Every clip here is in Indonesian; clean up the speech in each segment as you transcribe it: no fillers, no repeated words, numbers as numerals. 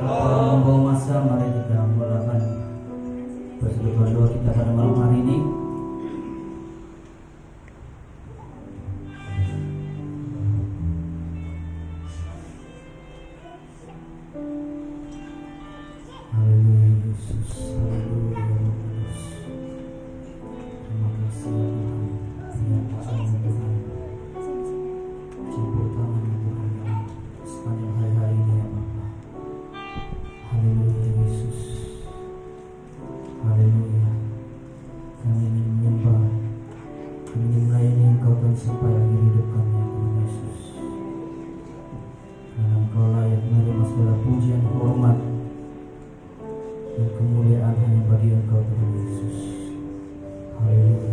Tanpa membawa masa, mari kita mulakan persekutuan doa kita pada malam hari ini. Haleluya Yesus, haleluya Yesus. Terima kasih ya Tuhan, penyertaan Tuhan, campur tangan Tuhan sepanjang hari-hari ini ya Bapa. Haleluya Yesus, haleluya. Kami ingin menyembah, kami ingin melayani Engkau Tuhan sampai akhir hidup kami ya Tuhan Yesus. Karena Engkau layak menerima segala pujian, hormat, dan kemuliaan hanya bagi Engkau Tuhan Yesus. Haleluya.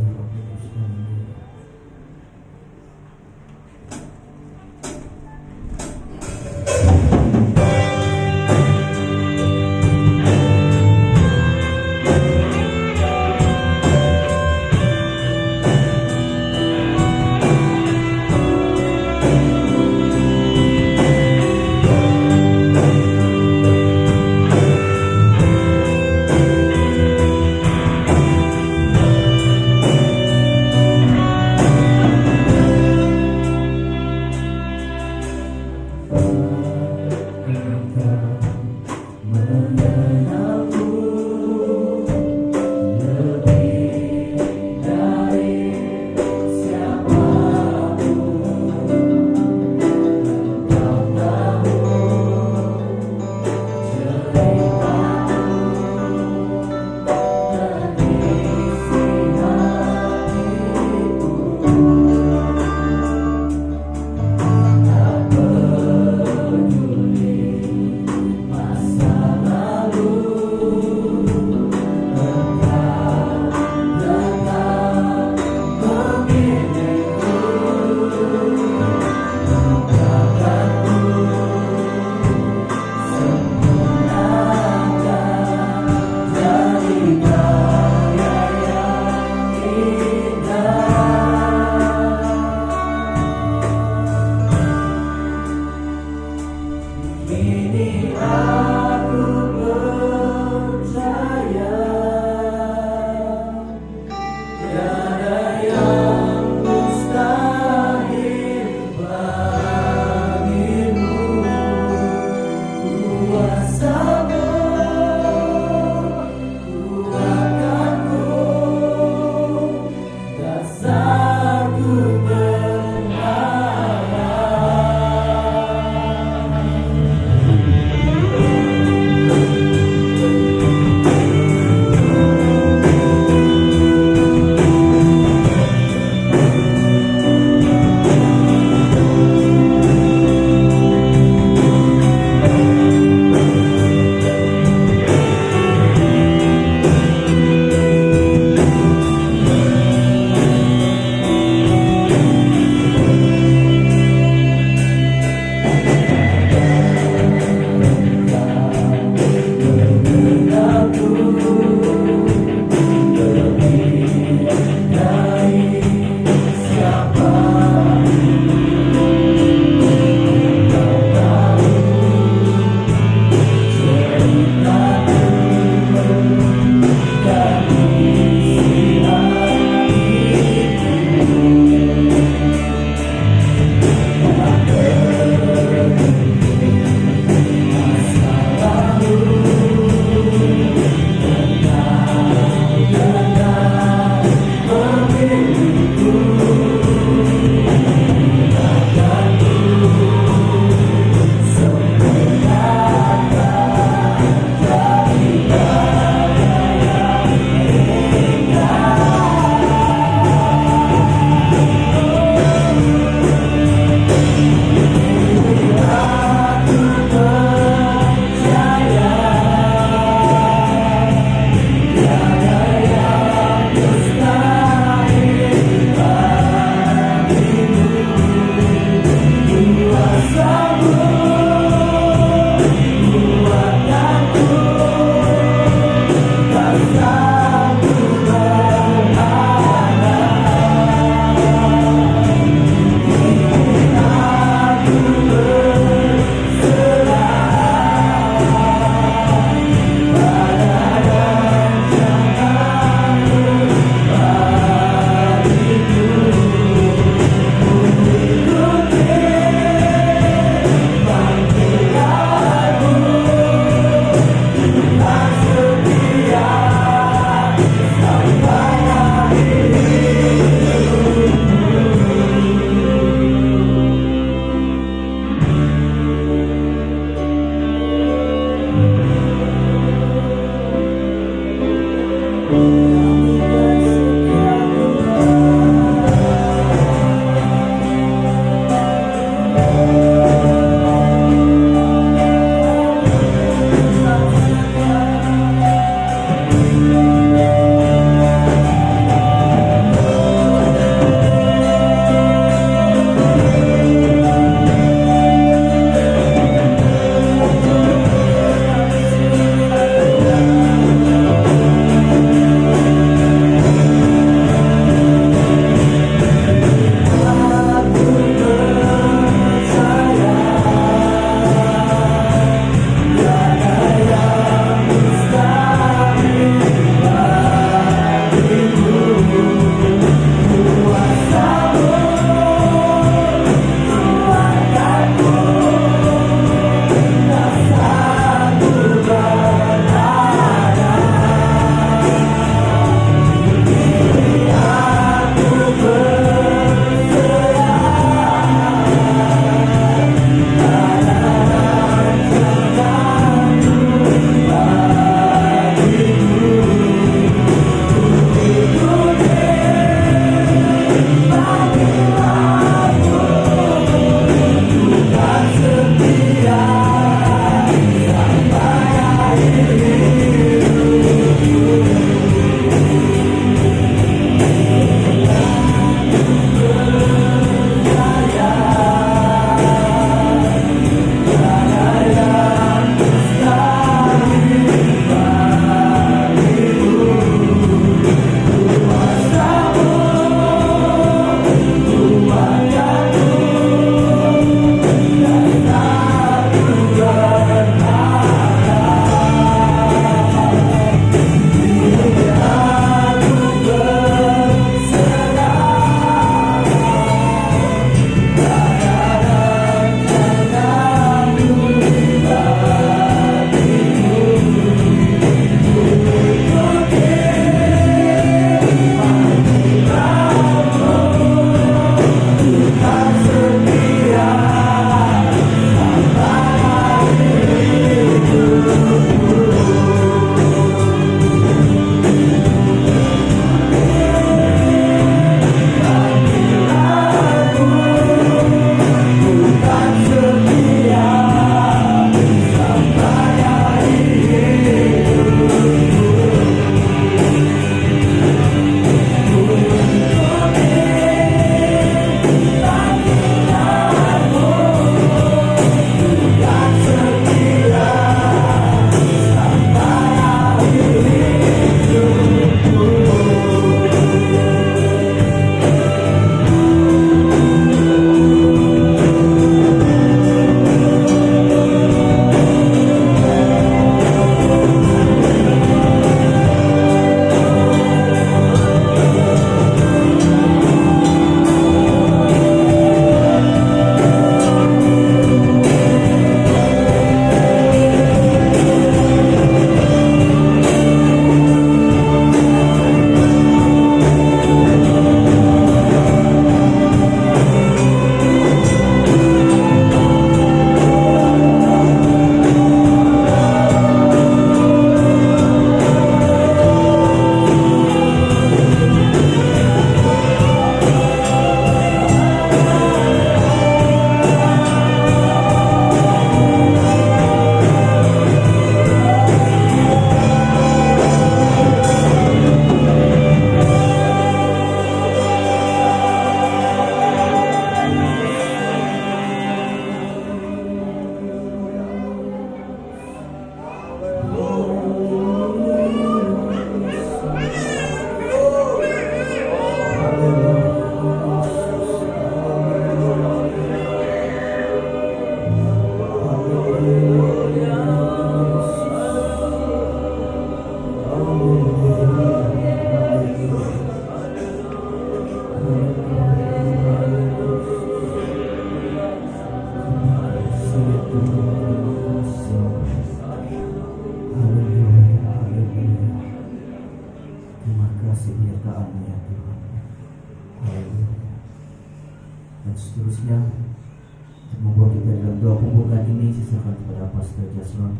doa pembukaan ini sisakan kepada Pastor Jaslon.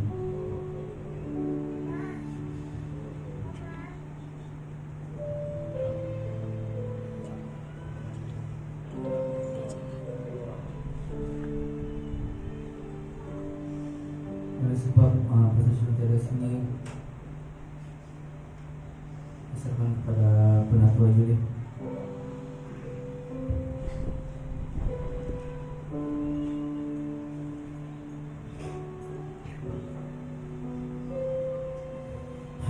Oleh sebab Pastor Teres ini sisakan kepada Penatua Yuli.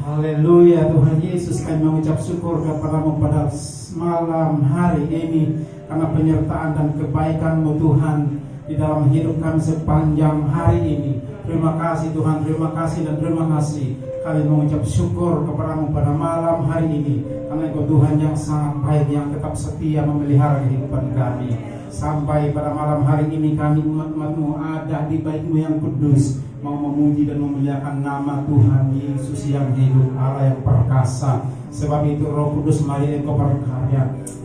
Haleluya, Tuhan Yesus, kami mengucap syukur kepada-Mu pada malam hari ini karena penyertaan dan kebaikan-Mu Tuhan di dalam hidup kami sepanjang hari ini. Terima kasih Tuhan, terima kasih dan terima kasih. Kami mengucap syukur kepada-Mu pada malam hari ini karena Engkau Tuhan yang sangat baik, yang tetap setia memelihara kehidupan kami. Sampai pada malam hari ini kami umat-umat-Mu ada di Bait-Mu yang kudus, mau memuji dan memuliakan nama Tuhan Yesus yang hidup, Allah yang perkasa. Sebab itu Roh Kudus, mari Engkau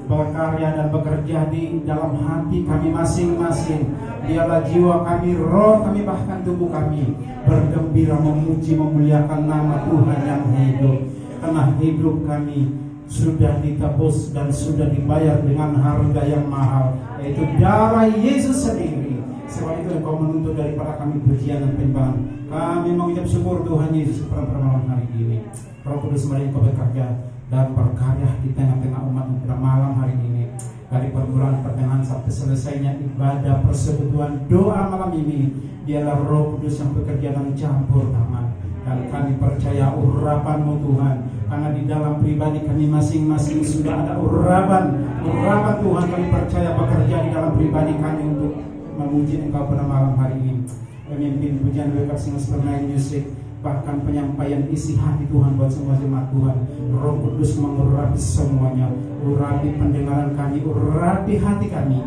berkarya dan bekerja di dalam hati kami masing-masing. Biarlah jiwa kami, roh kami, bahkan tubuh kami bergembira memuji memuliakan nama Tuhan yang hidup. Karena hidup kami sudah ditebus dan sudah dibayar dengan harga yang mahal, yaitu darah Yesus sendiri. Sebab itu Engkau menuntut daripada kami pujian dan penyembahan. Kami mengucap syukur Tuhan Yesus pada malam hari ini. Roh Kudus, mari Engkau bekerja dan berkarya di tengah-tengah umat pada malam hari ini. Dari permulaan pertengahan sampai selesainya ibadah persekutuan doa malam ini, biarlah Roh Kudus yang bekerja dan campur tangan. Dan kami percaya urapan-Mu Tuhan, karena di dalam pribadi kami masing-masing sudah ada urapan Tuhan. Kami percaya bekerja di dalam pribadi kami untuk memuji Engkau pada malam hari ini. Pemimpin pujian berkat singus bermain musik, bahkan penyampaian isi hati Tuhan buat semua jemaat Tuhan. Roh Kudus mengurapi semuanya, urapi pendengaran kami, urapi hati kami,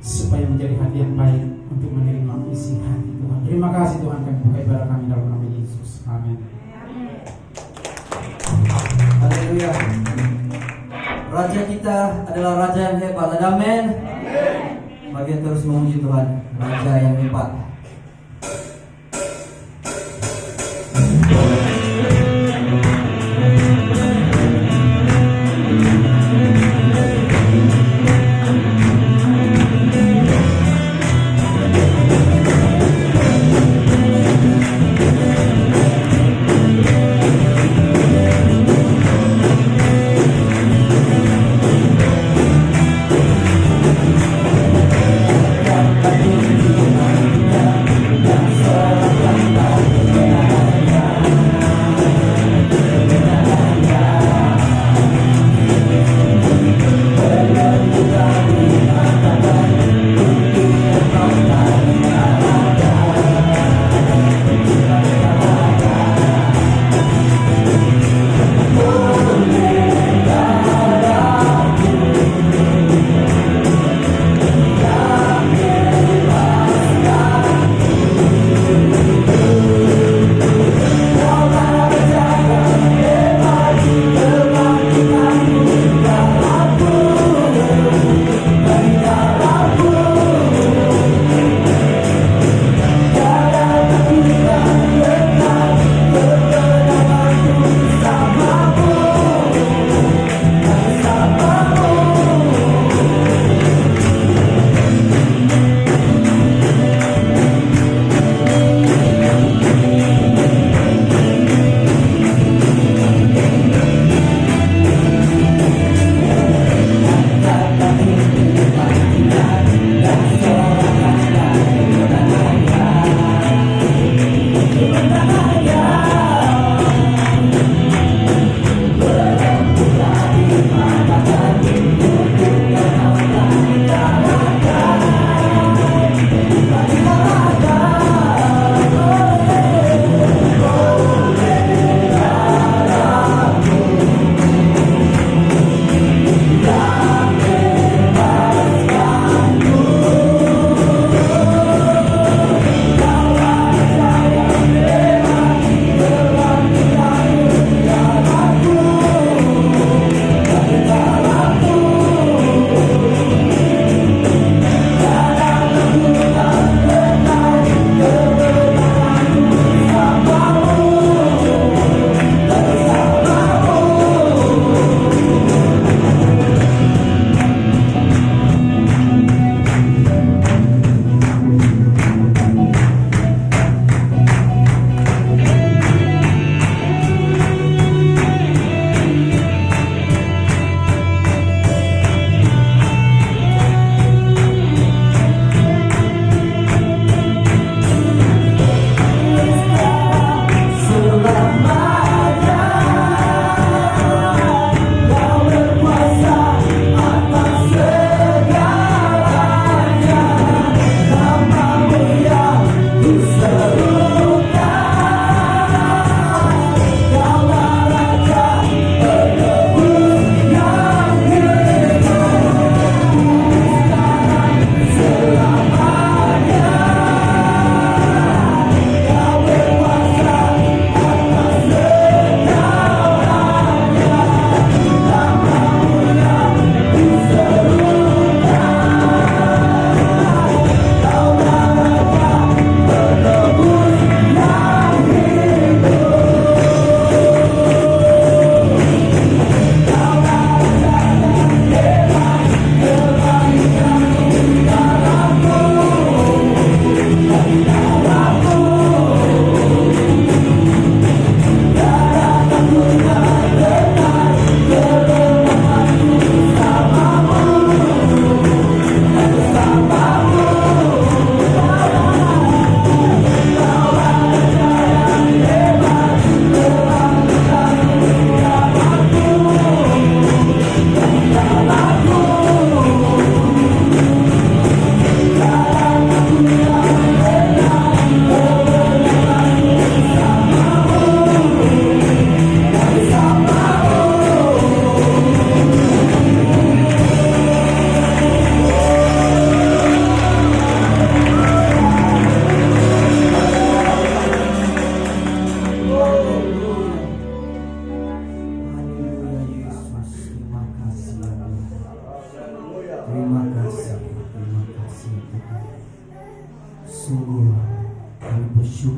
supaya menjadi hati yang baik untuk menerima isi hati Tuhan. Terima kasih Tuhan, kami buka ibadah kami dalam nama Yesus. Amin. Haleluya. Raja kita adalah Raja yang hebat. Amin. Bagian terus memuji Tuhan, Raja yang hebat.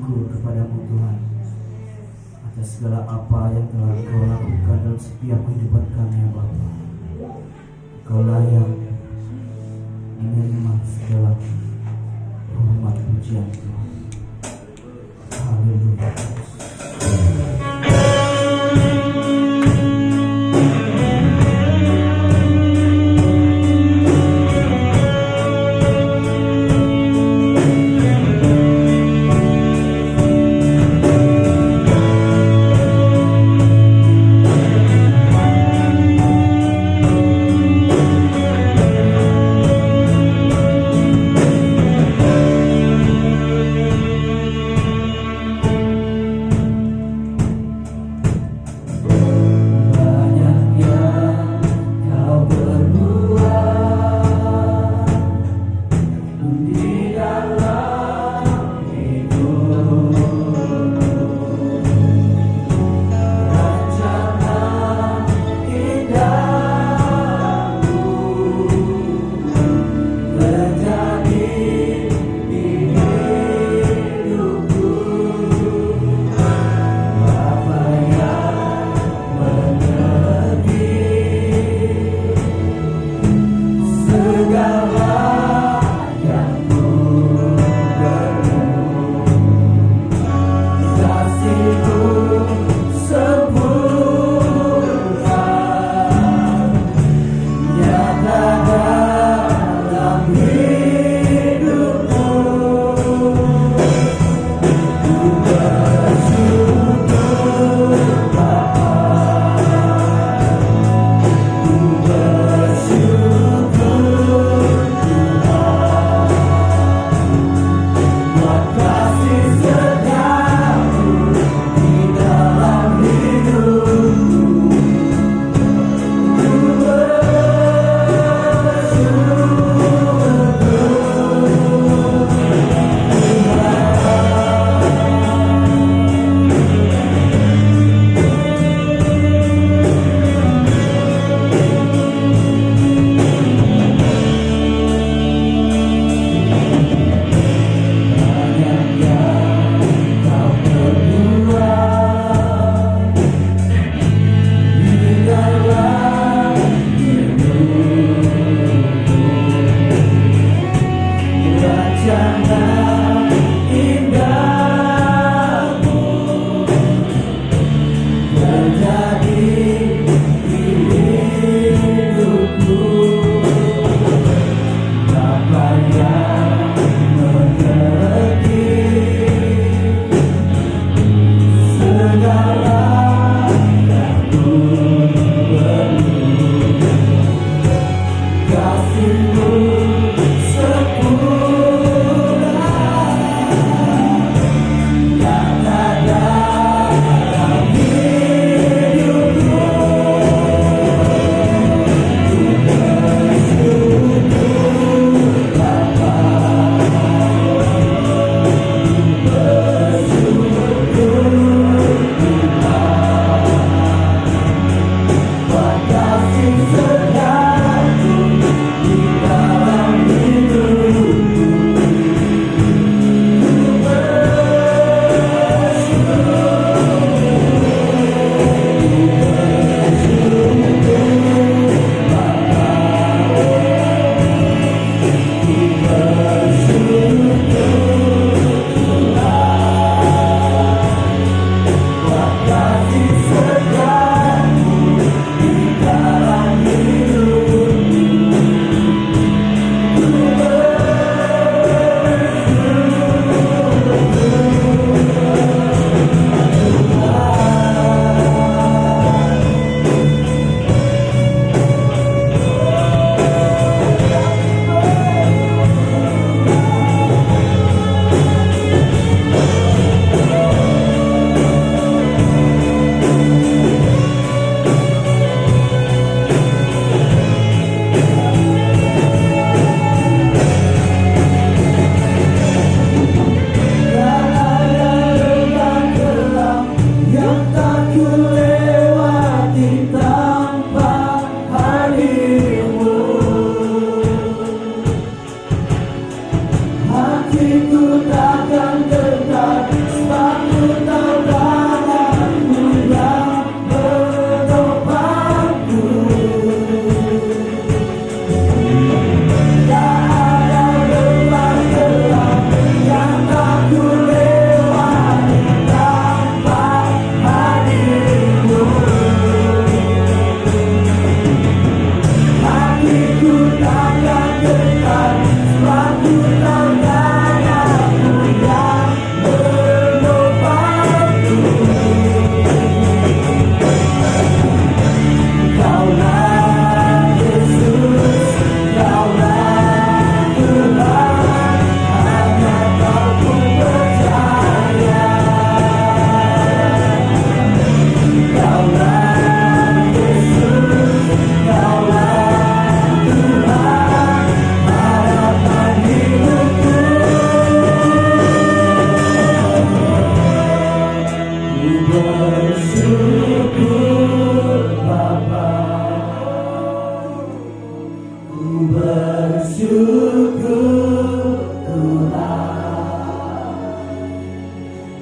bersyukur kepadamu Tuhan atas segala apa yang telah Engkau lakukan dalam setiap kehidupan kami ya Bapa. Engkaulah yang menerima segala hormat pujian Tuhan. Haleluya.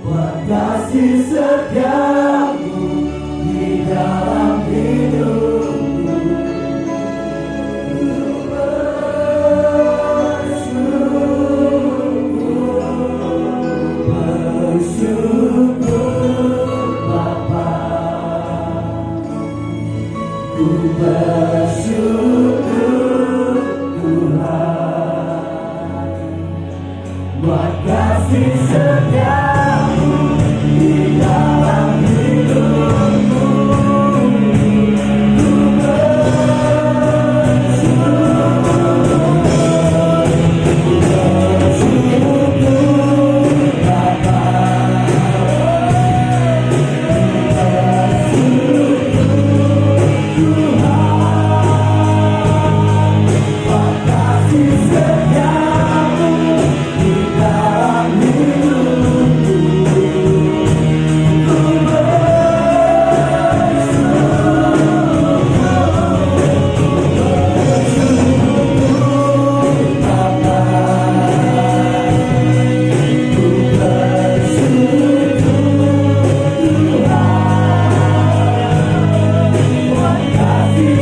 buat kasih setiamu di dalam hidupku. Bersyukur Bapa, ku bersyukur Tuhan buat kasih setiamu di dalam hidupku. Ku bersyukur Bapa, buat kasih setiamu di dalam hidupku. Ku bersyukur Bapa, ku bersyukur Tuhan buat kasih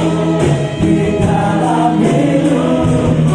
setiamu di dalam hidupku.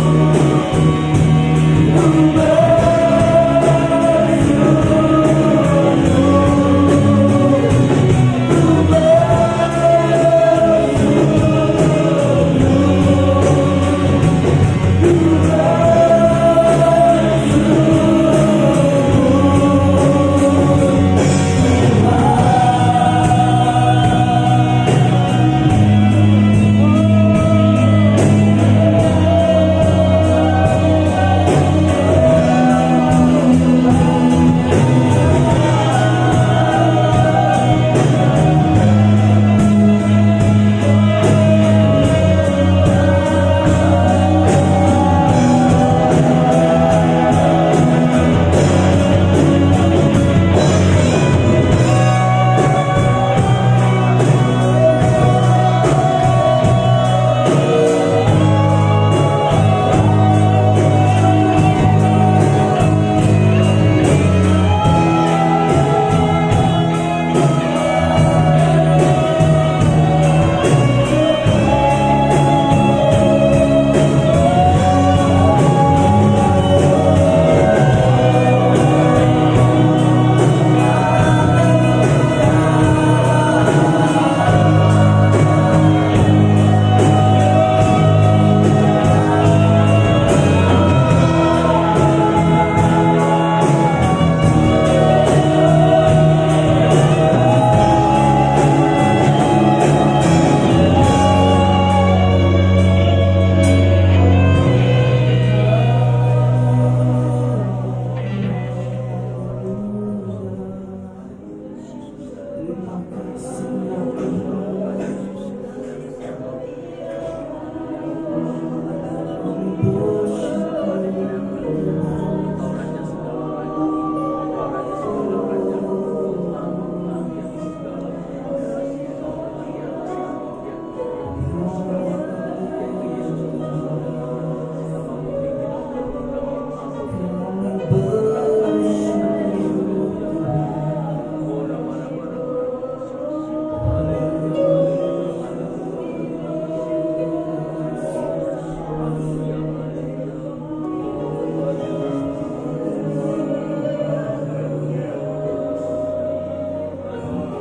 Ku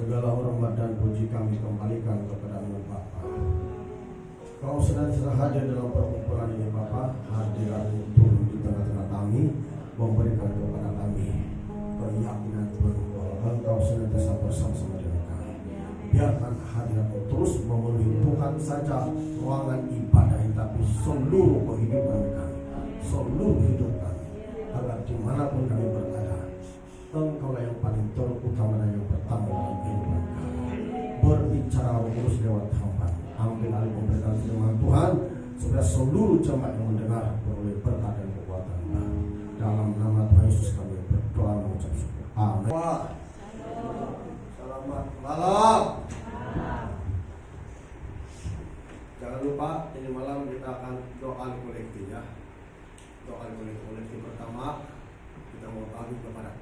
Segala hormat dan puji kami kembalikan kepada-Mu Bapa. Kau senantiasa hadir dalam perkumpulan ini Bapa. Hadirat-Mu turun di tengah-tengah kami, memberikan kepada kami keyakinan penuh bahwa Engkau senantiasa bersama-sama dengan kami. Biarkan hadirat-Mu terus memenuhi bukan saja ruangan ibadah ini, tapi seluruh kehidupan kami, seluruh hidup kami, agar dimanapun kami berada, Engkaulah yang paling terutama dan yang pertama dalam kehidupan kami. Berbicara terus lewat hamba, ambil alih pemberitaan firman Tuhan, supaya seluruh jemaat yang mendengar beroleh berkat dan kekuatan baru. Dalam nama Tuhan Yesus kami berdoa mengucap syukur. Amin. Selamat malam. Jangan lupa ini malam kita akan doa kolektif ya. Doa kolektif pertama kita mau bagi kepada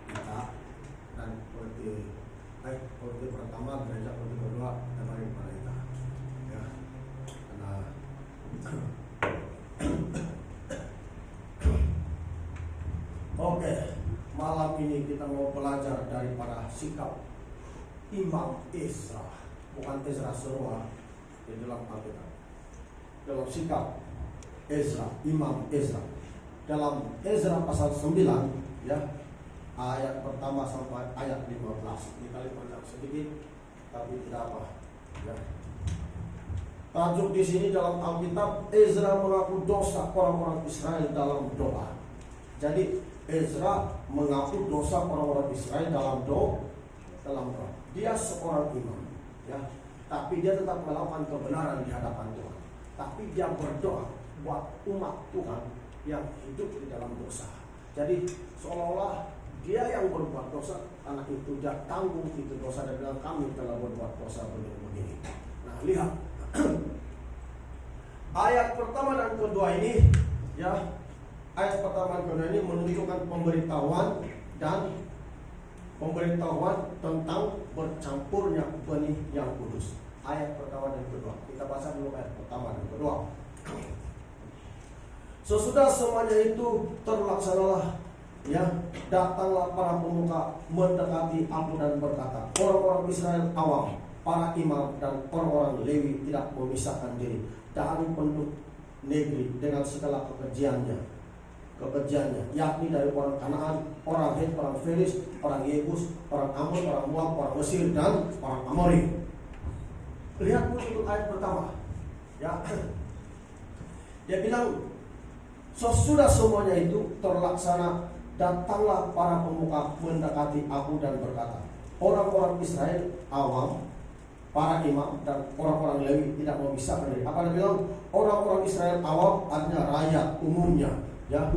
kita, dan kolektif pertama gereja, kolektif kedua kita bagi kepada kita ya. Karena oke, malam ini kita mau belajar daripada sikap Imam Ezra, bukan Ezra semua di dalam Alkitab. Dalam sikap Ezra, Imam Ezra, dalam Ezra pasal 9 ya, ayat pertama sampai ayat 15. Ini kali panjang sedikit tapi tidak apa ya. Tajuk di sini dalam Alkitab, Ezra mengaku dosa orang-orang Israel dalam doa. Jadi Ezra mengaku dosa orang-orang Israel dalam doa. Dia seorang imam ya, tapi dia tetap melakukan kebenaran di hadapan Tuhan. Tapi dia berdoa buat umat Tuhan yang hidup di dalam dosa. Jadi seolah-olah dia yang berbuat dosa, anak itu dia tanggung itu dosa dan bilang kami telah berbuat dosa begini. Nah lihat ayat pertama dan kedua ini ya, ayat pertama dan kedua ini menunjukkan pemberitahuan tentang bercampurnya benih yang kudus. Ayat pertama dan kedua, kita baca dulu ayat pertama dan kedua. Sesudah semuanya itu terlaksanalah ya, datanglah para pemuka mendekati aku dan berkata, orang-orang Israel awam, para imam dan orang-orang Lewi tidak memisahkan diri dari penduduk negeri dengan segala kekejiannya, yakni dari orang Kanaan, orang Het, orang Feris, orang Yebus, orang Ammon, orang Moab, orang Mesir, dan orang Amori. Lihat dulu ayat pertama ya. Dia bilang sesudah semuanya itu terlaksana, datanglah para pemuka mendekati aku dan berkata, orang-orang Israel awam, para imam dan orang-orang Lewi tidak memisahkan diri. Apa dia bilang? Orang-orang Israel awam artinya rakyat umumnya ya.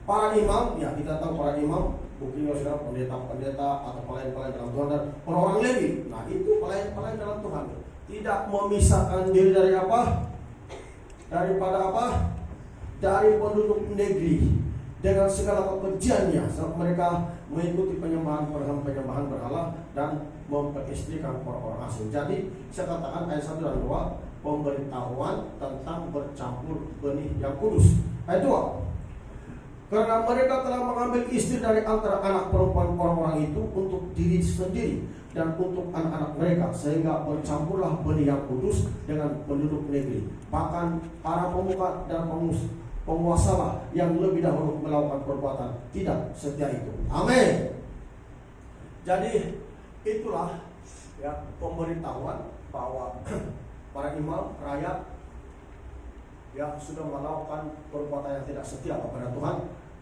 Para imam ya, kita tahu para imam mungkin saudara pendeta-pendeta atau pelayan-pelayan dalam Tuhan, dan orang-orang Lewi. Nah itu pelayan-pelayan dalam Tuhan, tidak memisahkan diri dari apa? Daripada apa? Dari penduduk negeri dengan segala kekejiannya, saat mereka mengikuti penyembahan berhala dan memperistrikan orang-orang asing. Jadi saya katakan ayat 1 dan 2, pemberitahuan tentang bercampur benih yang kudus. Ayat 2, karena mereka telah mengambil istri dari antara anak perempuan orang-orang itu untuk diri sendiri dan untuk anak-anak mereka, sehingga bercampurlah benih yang kudus dengan penduduk negeri. Bahkan para pemuka dan penguasalah yang lebih dahulu melakukan perbuatan tidak setia itu. Amin. Jadi itulah ya pemberitahuan bahwa para imam, rakyat yang sudah melakukan perbuatan yang tidak setia kepada Tuhan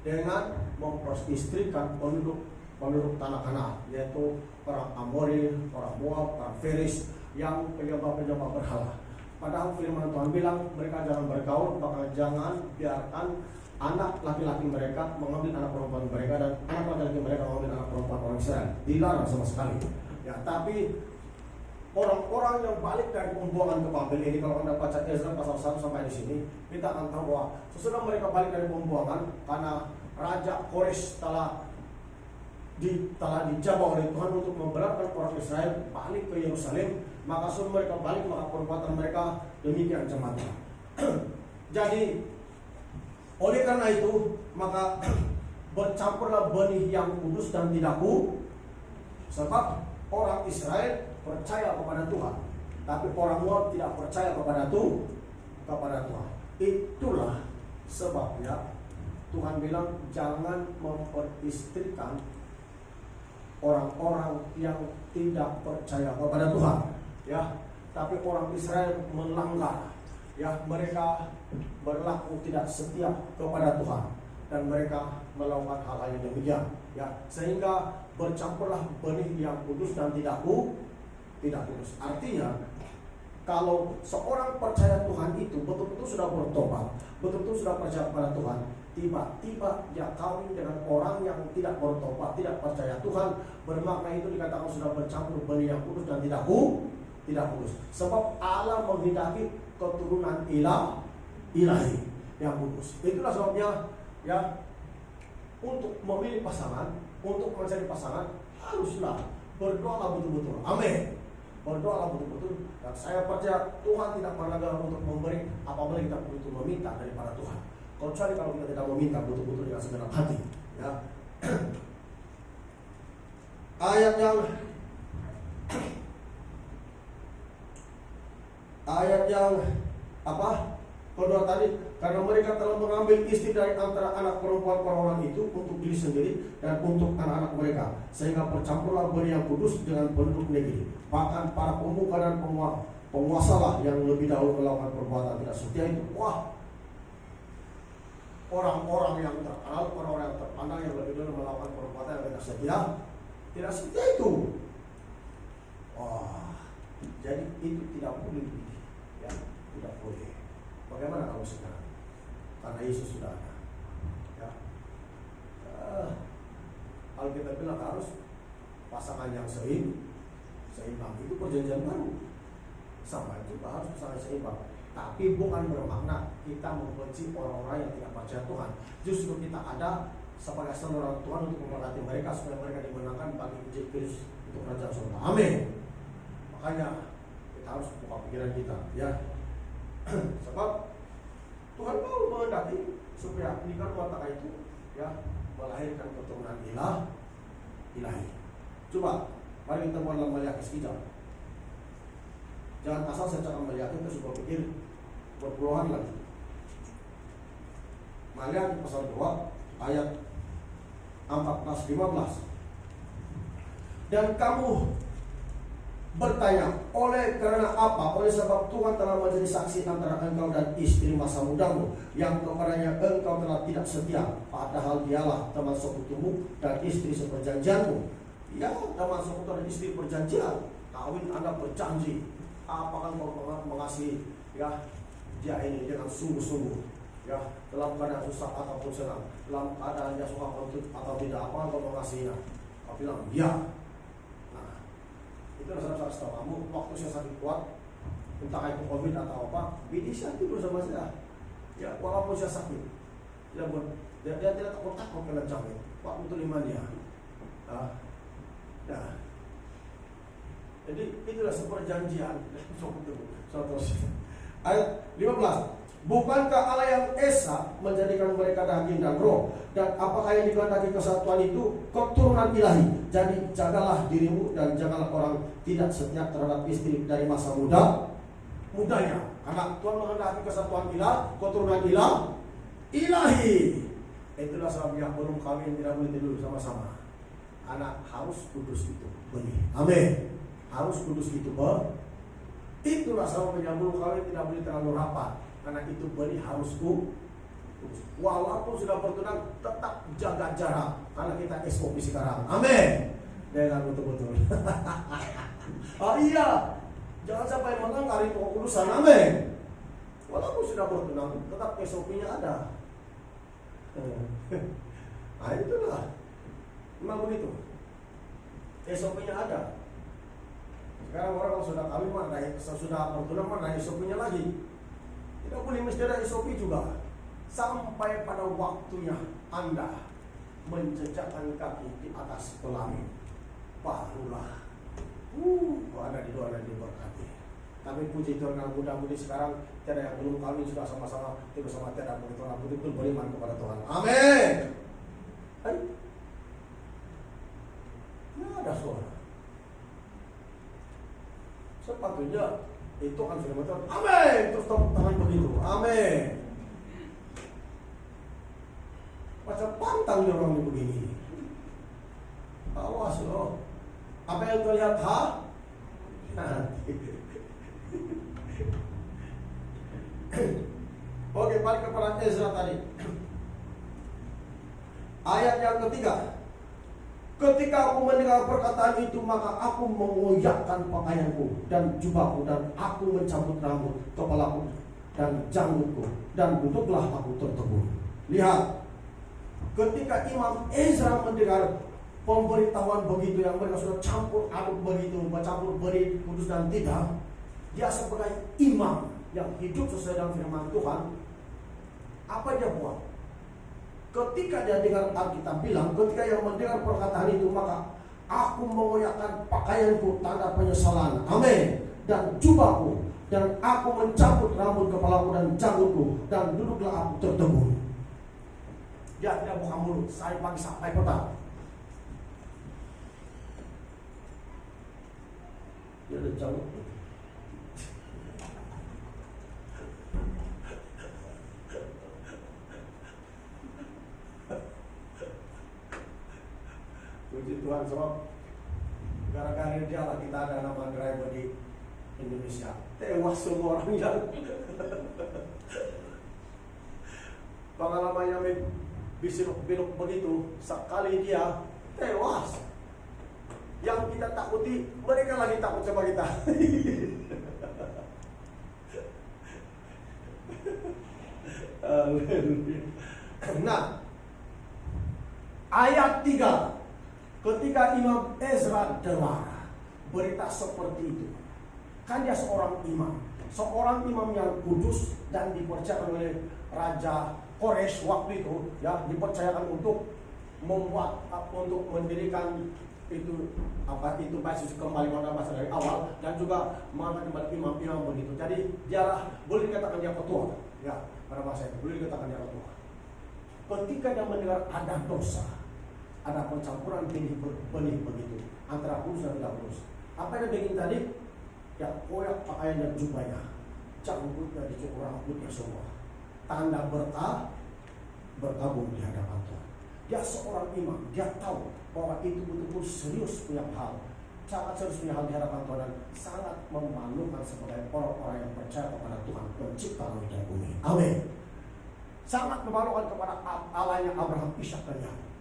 dengan memperistrikan penduduk tanah Kanaan, yaitu orang Amori, orang Moab, orang Feris yang penyembah berhala. Padahal firman Tuhan bilang mereka jangan bergaul, maka jangan biarkan anak laki-laki mereka mengambil anak perempuan mereka, dan anak laki-laki mereka mengambil anak perempuan orang Israel. Dilarang sama sekali. Ya, tapi orang-orang yang balik dari pembuangan ke Babel ini, kalau Anda baca Ezra pasal 1 sampai di sini, kita akan tahu bahwa sesudah mereka balik dari pembuangan karena Raja Kores telah dijabah oleh Tuhan untuk memberatkan orang Israel balik ke Yerusalem, maka suruh mereka balik, maka perbuatan mereka demikian cemanya. Jadi oleh karena itu maka bercampurlah benih yang kudus dan tidak kudus, sebab Orang Israel percaya kepada Tuhan, tapi orang Moab tidak percaya kepada Tuhan. Itulah sebabnya Tuhan bilang jangan memperistrikan orang-orang yang tidak percaya kepada Tuhan, ya. Tapi orang Israel melanggar, ya, mereka berlaku tidak setia kepada Tuhan dan mereka melakukan hal-hal yang demikian, ya, sehingga bercampurlah benih yang kudus dan tidak kudus. Artinya kalau seorang percaya Tuhan itu betul-betul sudah bertobat, betul-betul sudah percaya kepada Tuhan, tiba-tiba dia kawin dengan orang yang tidak bertobat, tidak percaya Tuhan, bermakna itu dikatakan sudah bercampur benih yang kudus dan tidak kudus. Sebab Allah menghendaki keturunan ilahi yang kudus. Itulah sebabnya, ya, untuk memilih pasangan, untuk mencari pasangan haruslah berdoalah betul-betul. Amin. Berdoalah betul-betul. Dan saya percaya Tuhan tidak pernah gagal untuk memberi apabila kita betul meminta daripada Tuhan. Kecuali kalau kita tidak meminta betul-betul dengan segenap hati, ya. Ayat yang kedua tadi, karena mereka telah mengambil istri dari antara anak perempuan orang itu untuk diri sendiri dan untuk anak-anak mereka, sehingga bercampurlah benih yang kudus dengan penduduk negeri. Bahkan para pemuka dan penguasalah yang lebih dahulu melakukan perbuatan tidak setia itu. Wah, orang-orang yang terkenal, orang-orang yang terpandang yang lebih dulu melakukan perbuatan yang tidak setia itu. Wah, jadi itu tidak boleh, ya, tidak boleh. Bagaimana kalau sekarang? Karena Yesus sudah ada, ya. Alkitab bilang harus pasangan yang seimbang. Itu perjanjian baru. Sama juga harus pasangan seimbang. Tapi bukan bermakna kita membenci orang-orang yang tidak percaya Tuhan. Justru kita ada sebagai saudara Tuhan untuk memberkati mereka supaya mereka dimenangkan bagi Injil Kristus untuk kerajaan surga. Amin. Makanya kita harus buka pikiran kita, ya. Sebab Tuhan mau menghendaki supaya nikah rumah tangga itu, ya, melahirkan keturunan ilahi. Coba mari kita mulai dalam Maliaki sekejap. Jangan asal saya cakap Maliaki terus berpikir berpuluhan lagi. Maliaki pasal 2 ayat 14-15. Dan kamu bertanya, oleh karena apa? Oleh sebab Tuhan telah menjadi saksi antara engkau dan istri masa mudamu, yang kepadanya engkau telah tidak setia, padahal dialah teman sekutumu dan istri seperjanjianmu. Ya, teman sekutu dan istri perjanjian. Kawin Anda berjanji, apakah kau mengasihi, ya, dia ini dengan sungguh-sungguh, ya, dalam keadaan susah ataupun senang, dalam keadaan dia suka atau tidak, apa kau mengasihinya? Kau bilang, ya. Itu saya harus tahu kamu, waktu saya sakit kuat, entah itu COVID atau apa, bini saya tidur sama saya, ya, walaupun saya sakit, dia tidak takut kena jamit, waktu itu lima dia. Jadi itulah seperjanjian. Ayat 15. Bukankah Allah yang Esa menjadikan mereka daging dan roh, dan apakah yang dikehendaki kesatuan itu keturunan ilahi? Jadi jagalah dirimu dan janganlah orang tidak setia terhadap istri dari masa mudanya. Karena Tuhan menghendaki kesatuan keturunan ilahi. Itulah sebabnya belum kawin tidak boleh tidur sama-sama. Anak harus kudus itu benih. Amin. Harus kudus itu itulah sebabnya belum kawin tidak boleh terlalu rapat. Karena itu benih harus kudus. Walaupun sudah bertunang, tetap jaga jarak. Karena kita SOP sekarang. Amin. Dengan betul-betul. Oh iya, jangan sampai melanggar itu kekudusan. Amin. Walaupun sudah bertunang, tetap SOP-nya ada. Nah itulah, memang begitu. SOP-nya ada. Sekarang orang sudah kawin mana, sudah bertunang mana SOP-nya lagi. Tidak boleh mesti ada SOP juga. Sampai pada waktunya Anda menjejakkan kaki di atas pelangi, barulah ada di doa dan diberkati. Tapi puji Tuhan, mudah-mudahan sekarang tiada yang belum kawin sudah sama-sama tidak sama tiada betul-betul beriman kepada Tuhan. Amin. Tidak ada suara. Sepatutnya itu kan firman Tuhan. Amin. Terus tepuk tangan begitu. Amin. Macam pantang dia orang ini begini. Awas loh. Apa yang terlihat Oke, balik kepada Ezra tadi. Ayat yang ketiga. Ketika aku mendengar perkataan itu, maka aku mengoyakkan pakaianku dan jubahku, dan aku mencabut rambut kepalaku dan janggutku, dan duduklah aku tertegun. Lihat, ketika Imam Ezra mendengar pemberitahuan begitu yang mereka sudah campur aduk begitu, mencampur beri kudus dan tidak, dia sebagai imam yang hidup sesuai dengan firman Tuhan, apa dia buat? Ketika dia dengar Alkitab bilang, ketika yang mendengar perkataan itu, maka aku mengoyakkan pakaianku, tanda penyesalan, amin, dan jubahku, dan aku mencabut rambut kepalaku dan janggutku, dan duduklah aku tertegun. Dia tidak buka mulut, saya pagi sampai petang. Dia ada janggut. Puji Tuhan, sob. Gara-gara dia lah kita ada nama driver di Indonesia. Tewas semua orang yang pengalamannya belok begitu, sekali dia tewas. Yang kita takuti, mereka lagi takut sama kita. Nah, ayat 3, ketika Imam Ezra dengar berita seperti itu, kan dia seorang imam yang kudus dan dipercayakan oleh Raja Koresh waktu itu, ya, dipercayakan untuk mendirikan itu basis kembali pada masa dari awal, dan juga mengangkat kembali imam-imam begitu. Jadi dia boleh dikatakan dia ketua, ya, pada masa itu boleh dikatakan dia ketua. Ketika dia mendengar ada dosa, ada pencampuran benih begitu antara kudus dan tidak kudus, apa yang dia bikin tadi? Ya, koyak pakaian dan jubahnya, janggutnya dicukur rambutnya semua, tanda berkabung di hadapan Tuhan. Dia seorang imam, dia tahu bahwa itu betul-betul serius punya hal, sangat serius punya hal di hadapan Tuhan, dan sangat memalukan sebagai orang-orang yang percaya kepada Tuhan pencipta langit dan bumi. Amin. Sangat memalukan kepada Allahnya Abraham, Ishak dan Yakub.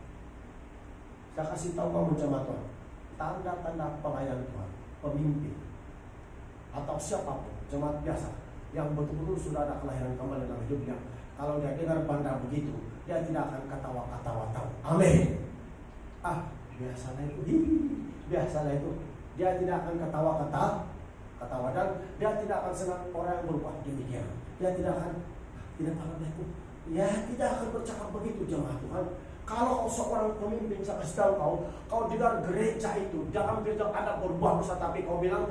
Saya kasih tahu kamu jemaat Tuhan, tanda-tanda pelayan Tuhan, pemimpin atau siapapun, jemaat biasa yang betul-betul sudah ada kelahiran kembali dalam hidupnya, kalau dia dengar benda begitu, dia tidak akan ketawa-ketawa tahu. Amin. Biasalah itu. Dia tidak akan ketawa, dan dia tidak akan senang orang yang berubah demikian. Dia tidak akan tidak akan bercakap begitu, jemaat Tuhan. Kalau seorang pemimpin, saya kasih tahu kau di dalam gereja itu, dalam gereja ada berbuat dosa, tapi kau bilang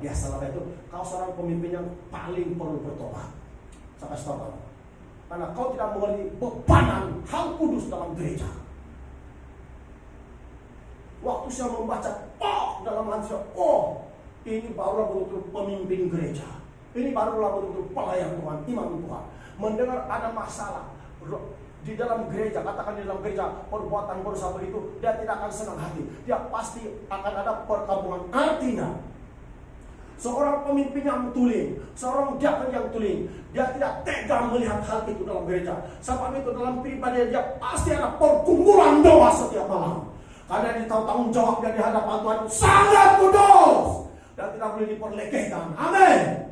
biasalah itu. Kau seorang pemimpin yang paling perlu bertobat. Saya kasih tahu kamu, karena kau tidak mengerti bebanan hal kudus dalam gereja. Waktu saya membaca dalam hati saya, ini barulah betul-betul pemimpin gereja, ini barulah betul-betul pelayan Tuhan, imam Tuhan. Mendengar ada masalah di dalam gereja, katakan di dalam gereja perbuatan berdosa begitu, dia tidak akan senang hati. Dia pasti akan ada perkabungan. Artinya seorang pemimpin yang tuling, seorang diakon yang tuling, dia tidak tega melihat hal itu dalam gereja. Sebab itu dalam pribadi dia pasti ada pergumulan doa setiap malam, karena dia tahu tanggung jawabnya di hadapan Tuhan sangat kudus dan tidak boleh diperlekehkan. Amin.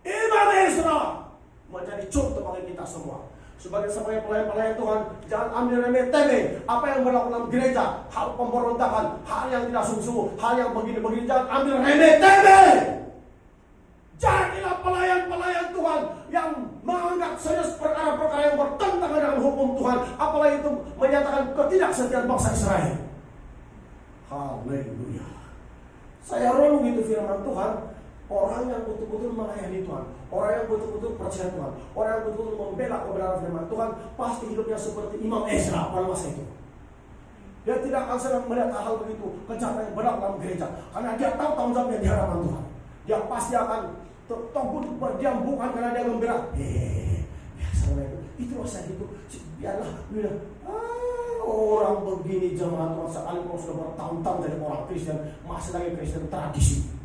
Imam Ezra menjadi contoh bagi kita semua. Sebagai pelayan-pelayan Tuhan, jangan ambil remeh-temeh apa yang berlaku dalam gereja, hal pemberontakan, hal yang tidak sungguh-sungguh, hal yang begini-begini, jangan ambil remeh-temeh. Jadilah pelayan-pelayan Tuhan yang menganggap serius perkara-perkara yang bertentangan dengan hukum Tuhan, apalagi itu menyatakan ketidaksetiaan bangsa Israel. Haleluya. Saya renung itu firman Tuhan. Orang yang betul-betul melayani Tuhan, orang yang betul-betul percaya Tuhan, orang yang betul-betul membela kebenaran firman Tuhan, pasti hidupnya seperti Imam Ezra pada masa itu. Dia tidak akan senang melihat hal begitu kencana yang berat dalam gereja, karena dia tahu tanggung jawabnya di hadapan Tuhan. Dia pasti akan teguh berdiam, bukan karena dia gembira. Biasa itu rasa gitu. Biarlah, orang begini jemaat Tuhan, sekali kalau sudah bertahun-tahun jadi orang Kristen, masih lagi Kristen tradisi.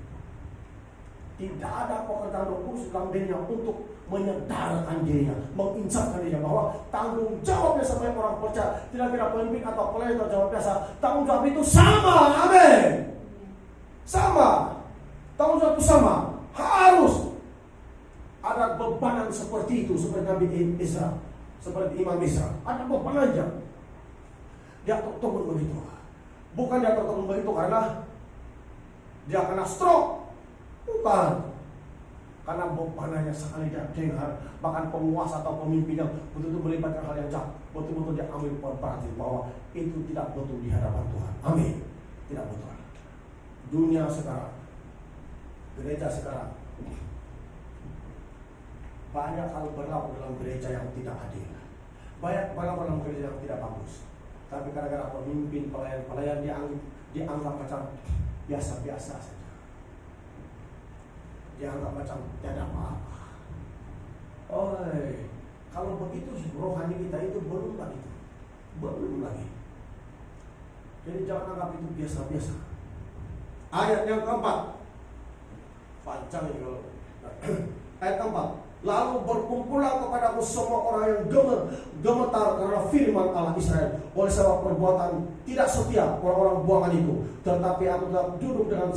Tidak ada pekerjaan Roh Kudus dalam dirinya untuk menyadarkan dirinya, mengingatkan dirinya bahwa tanggung jawabnya sebagai orang percaya, tidak kira pemimpin atau pelayan atau jawab biasa, tanggung jawab itu sama. Amin. Sama. Tanggung jawab itu sama. Harus ada bebanan seperti itu, seperti Nabi Israel, seperti Imam Israel. Ada beban aja. Dia tertegun begitu. Bukan dia tertegun begitu karena dia kena stroke. Bukan. Karena bebanannya sekali dia dengar, bahkan penguasa atau pemimpin yang betul-betul melibatkan hal yang jahat, betul-betul dia ambil perhatian bahwa itu tidak betul di hadapan Tuhan. Amin. Tidak betul. Dunia sekarang, gereja sekarang, banyak hal berlaku dalam gereja yang tidak adil. Banyak berlaku dalam gereja yang tidak bagus. Tapi gara-gara pemimpin, pelayan dianggap macam biasa-biasa saja. Dianggap macam tidak apa-apa. Kalau begitu rohani kita itu belum lagi. Jadi jangan anggap itu biasa-biasa. Ayat yang keempat, panjang ini kalau ayat keempat. Lalu berkumpullah kepadaku semua orang yang gemetar karena firman Allah Israel, oleh sebab perbuatan tidak setia orang-orang buangan itu. Tetapi aku tetap duduk dengan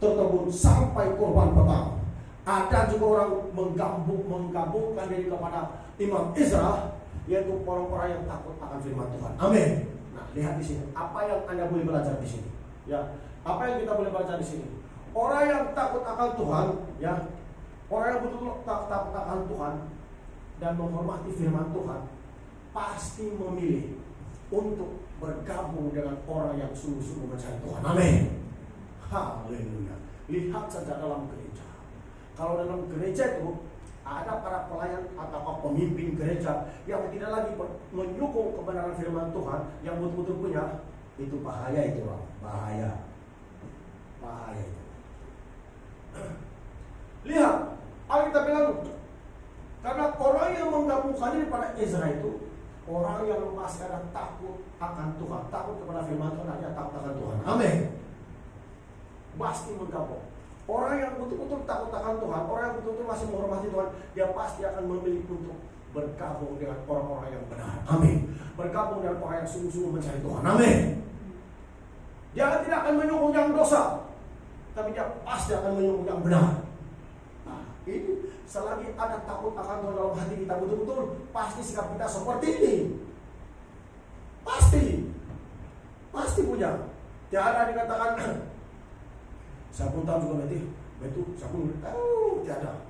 tertegun sampai korban petang. Ada juga orang menggabungkan diri kepada Imam Israel, yaitu orang-orang yang takut akan firman Tuhan. Amin. Nah, lihat di sini apa yang Anda boleh belajar di sini. Ya, apa yang kita boleh belajar di sini? Orang yang takut akan Tuhan, ya, orang yang betul-betul takut akan Tuhan dan menghormati firman Tuhan, pasti memilih untuk bergabung dengan orang yang sungguh-sungguh mencari Tuhan. Amin. Haleluya. Lihat saja dalam gereja. Kalau dalam gereja itu ada para pelayan atau pemimpin gereja yang tidak lagi menyokong kebenaran firman Tuhan, yang betul-betul punya, itu bahaya itu, Bang. Bahaya itu. Lihat, Alkitab bilang, karena orang yang menggabungkan diri pada Ezra itu orang yang masih ada takut akan Tuhan, takut kepada firman Tuhan, hanya takut akan Tuhan. Amin. Pasti menggabung. Orang yang betul-betul takut akan Tuhan, orang yang betul-betul masih menghormati Tuhan, dia pasti akan memilih untuk bergabung dengan orang-orang yang benar. Amin. Bergabung dengan orang yang sungguh-sungguh mencari Tuhan. Amin. Dia tidak akan menyokong yang dosa, tapi dia pasti akan menyokong yang benar. Nah, ini selagi ada takut akan Tuhan dalam hati kita, betul-betul pasti sikap kita seperti ini. Pasti punya. Tiada dikatakan saya pun tahu juga betul, saya pun tahu tiada.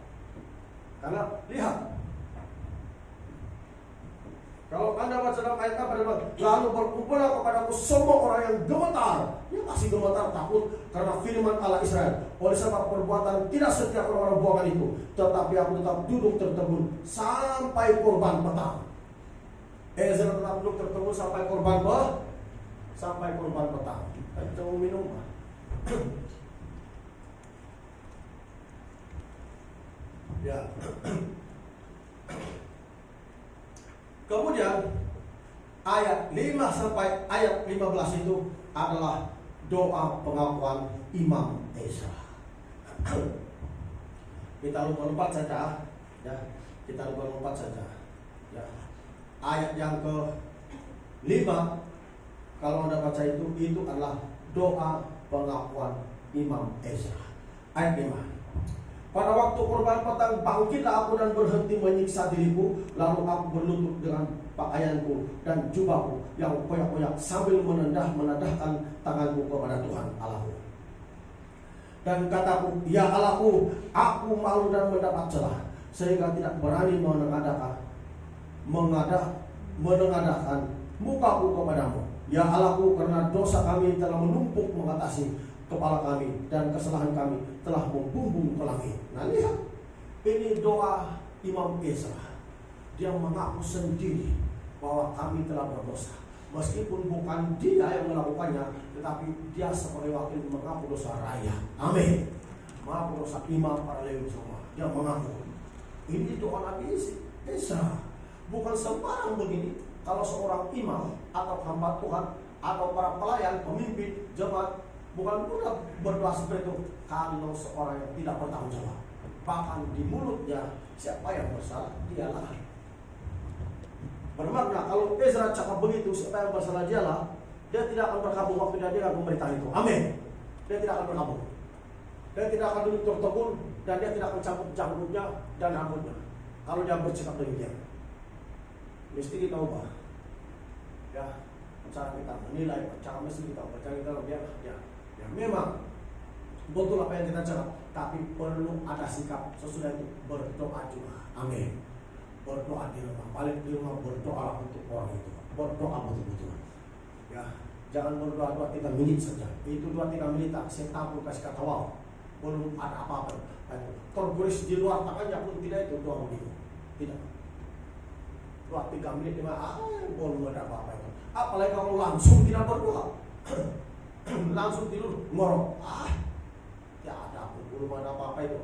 Karena lihat, kalau Anda baca dalam ayat apa, lalu berkumpullah kepadaku semua orang yang gemetar. Dia masih gemetar takut karena firman Allah Israel, oleh sebab perbuatan tidak setia orang-orang buangan itu. Tetapi aku tetap duduk tertegun sampai korban petang. Ezra tetap duduk tertegun sampai korban petang. Kita mau minum. Ya. Kemudian ayat 5 sampai ayat 15 itu adalah doa pengakuan Imam Ezra. Kita lompat saja, ya. Ya. Ayat yang ke-5, kalau Anda baca itu adalah doa pengakuan Imam Ezra. Ayat 5. Pada waktu korban petang bangkitlah aku dan berhenti menyiksa diriku, lalu aku berlutut dengan pakaianku dan jubahku yang koyak-koyak sambil menadahkan tanganku kepada Tuhan Allahku. Dan kataku, ya Allahku, aku malu dan mendapat celah, sehingga tidak berani menengadahkan mukaku kepadamu. Ya Allahku, karena dosa kami telah menumpuk mengatasi kepala kami dan kesalahan kami telah membumbung ke langit. Nah, lihat, ini doa Imam Ezra. Dia mengaku sendiri bahwa kami telah berdosa. Meskipun bukan dia yang melakukannya, tetapi dia sebagai wakil mengaku dosa rakyat. Amin. Mengaku dosa imam para Lewi semua. Dia mengaku. Ini doa Nabi Ezra. Bukan sembarang begini. Kalau seorang imam atau hamba Tuhan atau para pelayan, pemimpin, jemaat, bukan mudah berdoa seperti itu kalau seorang yang tidak bertanggung jawab. Bahkan di mulutnya, siapa yang bersalah, dialah. Bermakna kalau Ezra cakap begitu, siapa yang bersalah dialah, dia tidak akan berkabung waktu dia dengan pemerintahan itu. Amin. Dia tidak akan berkabung. Dia tidak akan duduk tertegun, dan dia tidak akan cabut janggutnya dan rambutnya. Kalau dia bercakap demikian, mesti kita ubah. Ya, cara kita menilai, cara mesti kita ubah. Cara kita biar ya memang betul apa yang kita cakap, tapi perlu ada sikap sesudah itu berdoa juga. Amin. Berdoa di rumah, balik di rumah berdoa untuk orang itu. Berdoa betul-betul. Ya, jangan berdoa 2-3 menit saja. Itu 2-3 menit saya tahu kasih kata wow. Belum ada apa-apa. Tertulis di luar tangannya pun tidak itu doa begitu. Tidak. 2-3 menit belum ada apa-apa itu. Apalagi kalau langsung tidak berdoa. Langsung tidur ngorok. Ya ada pun belum ada apa-apa itu.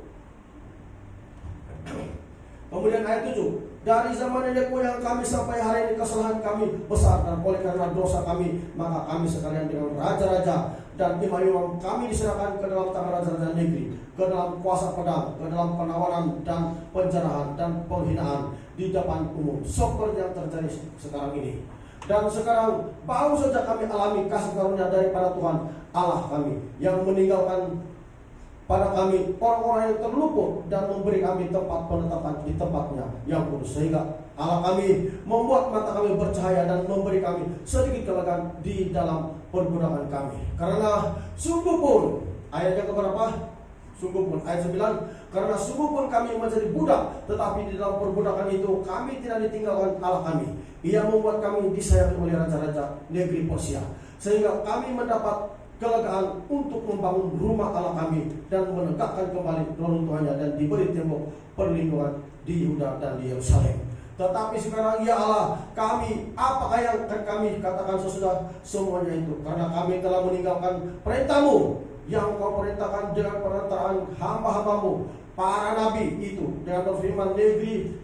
Kemudian ayat 7, dari zaman nenek moyang kami sampai hari ini kesalahan kami besar, dan oleh karena dosa kami maka kami sekalian dengan raja-raja dan imam-imam kami diserahkan ke dalam tangan raja-raja negeri, ke dalam kuasa pedang, ke dalam penawanan dan penjarahan dan penghinaan di depan umum, seperti yang terjadi sekarang ini. Dan sekarang baru saja kami alami kasih karunia daripada Tuhan Allah kami yang meninggalkan pada kami orang-orang yang terluput dan memberi kami tempat penetapan di tempatnya yang kudus, sehingga Allah kami membuat mata kami bercahaya dan memberi kami sedikit kelegaan di dalam perbudakan kami. Karena sungguh pun, ayatnya keberapa? Sungguh pun, ayat 9, karena sungguh pun kami menjadi budak, tetapi di dalam perbudakan itu kami tidak ditinggalkan Allah kami. Ia membuat kami disayangi oleh raja-raja negeri Persia, sehingga kami mendapat kelegaan untuk membangun rumah Allah kami dan menegakkan kembali reruntuhannya, dan diberi tembok perlindungan di Yehuda dan di Yerusalem. Tetapi sekarang ya Allah kami, apakah yang akan kami katakan sesudah semuanya itu? Karena kami telah meninggalkan perintah-Mu yang Kau perintahkan dengan perantaraan hamba-hambamu para nabi itu, dengan berfirman, negeri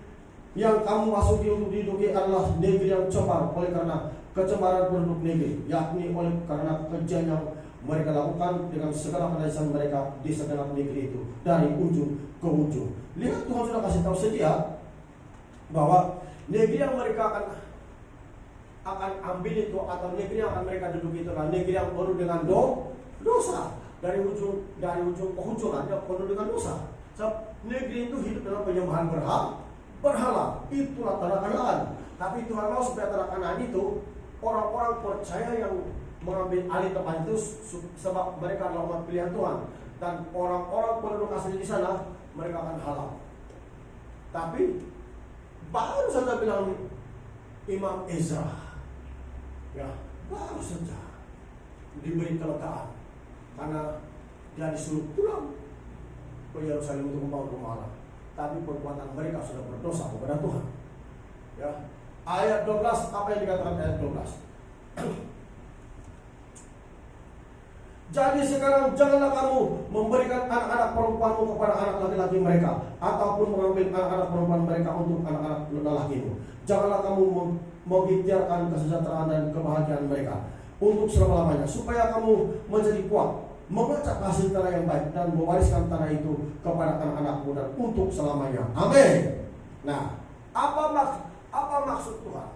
yang kamu masuki untuk diduduki adalah negeri yang cemar oleh karena kecemaran penduduk negeri, yakni oleh karena kejian yang mereka lakukan dengan segala penajatan mereka di segenap negeri itu dari ujung ke ujung. Lihat, Tuhan sudah kasih tahu sedia bahwa negeri yang mereka akan ambil itu, atau negeri yang akan mereka duduki itu adalah negeri yang penuh dengan dosa dari ujung ke ujung ada penuh dengan dosa. Sebab negeri itu hidup dalam penyembahan berhala. Itulah tanah Kanaan. Tapi Tuhan mau supaya tanah Kanaan itu orang-orang percaya yang mengambil alih tempat itu, sebab mereka adalah umat pilihan Tuhan, dan orang-orang penduduk asli di sana mereka akan halal. Tapi baru saja bilang Imam Ezra, ya baru saja diberi kelegaan karena dia disuruh pulang ke Yerusalem untuk membangun rumah Allah. Tapi perbuatan mereka sudah berdosa kepada Tuhan. Ya, ayat 12, apa yang dikatakan ayat 12? Jadi sekarang janganlah kamu memberikan anak-anak perempuanmu kepada anak laki-laki mereka, ataupun mengambil anak-anak perempuan mereka untuk anak-anak lelakimu. Janganlah kamu mengikhtiarkan kesejahteraan dan kebahagiaan mereka untuk selama-lamanya, supaya kamu menjadi kuat, mengacak hasil tanah yang baik, dan mewariskan tanah itu kepada anak-anakmu dan untuk selamanya. Amin. Nah, apa maksud Tuhan?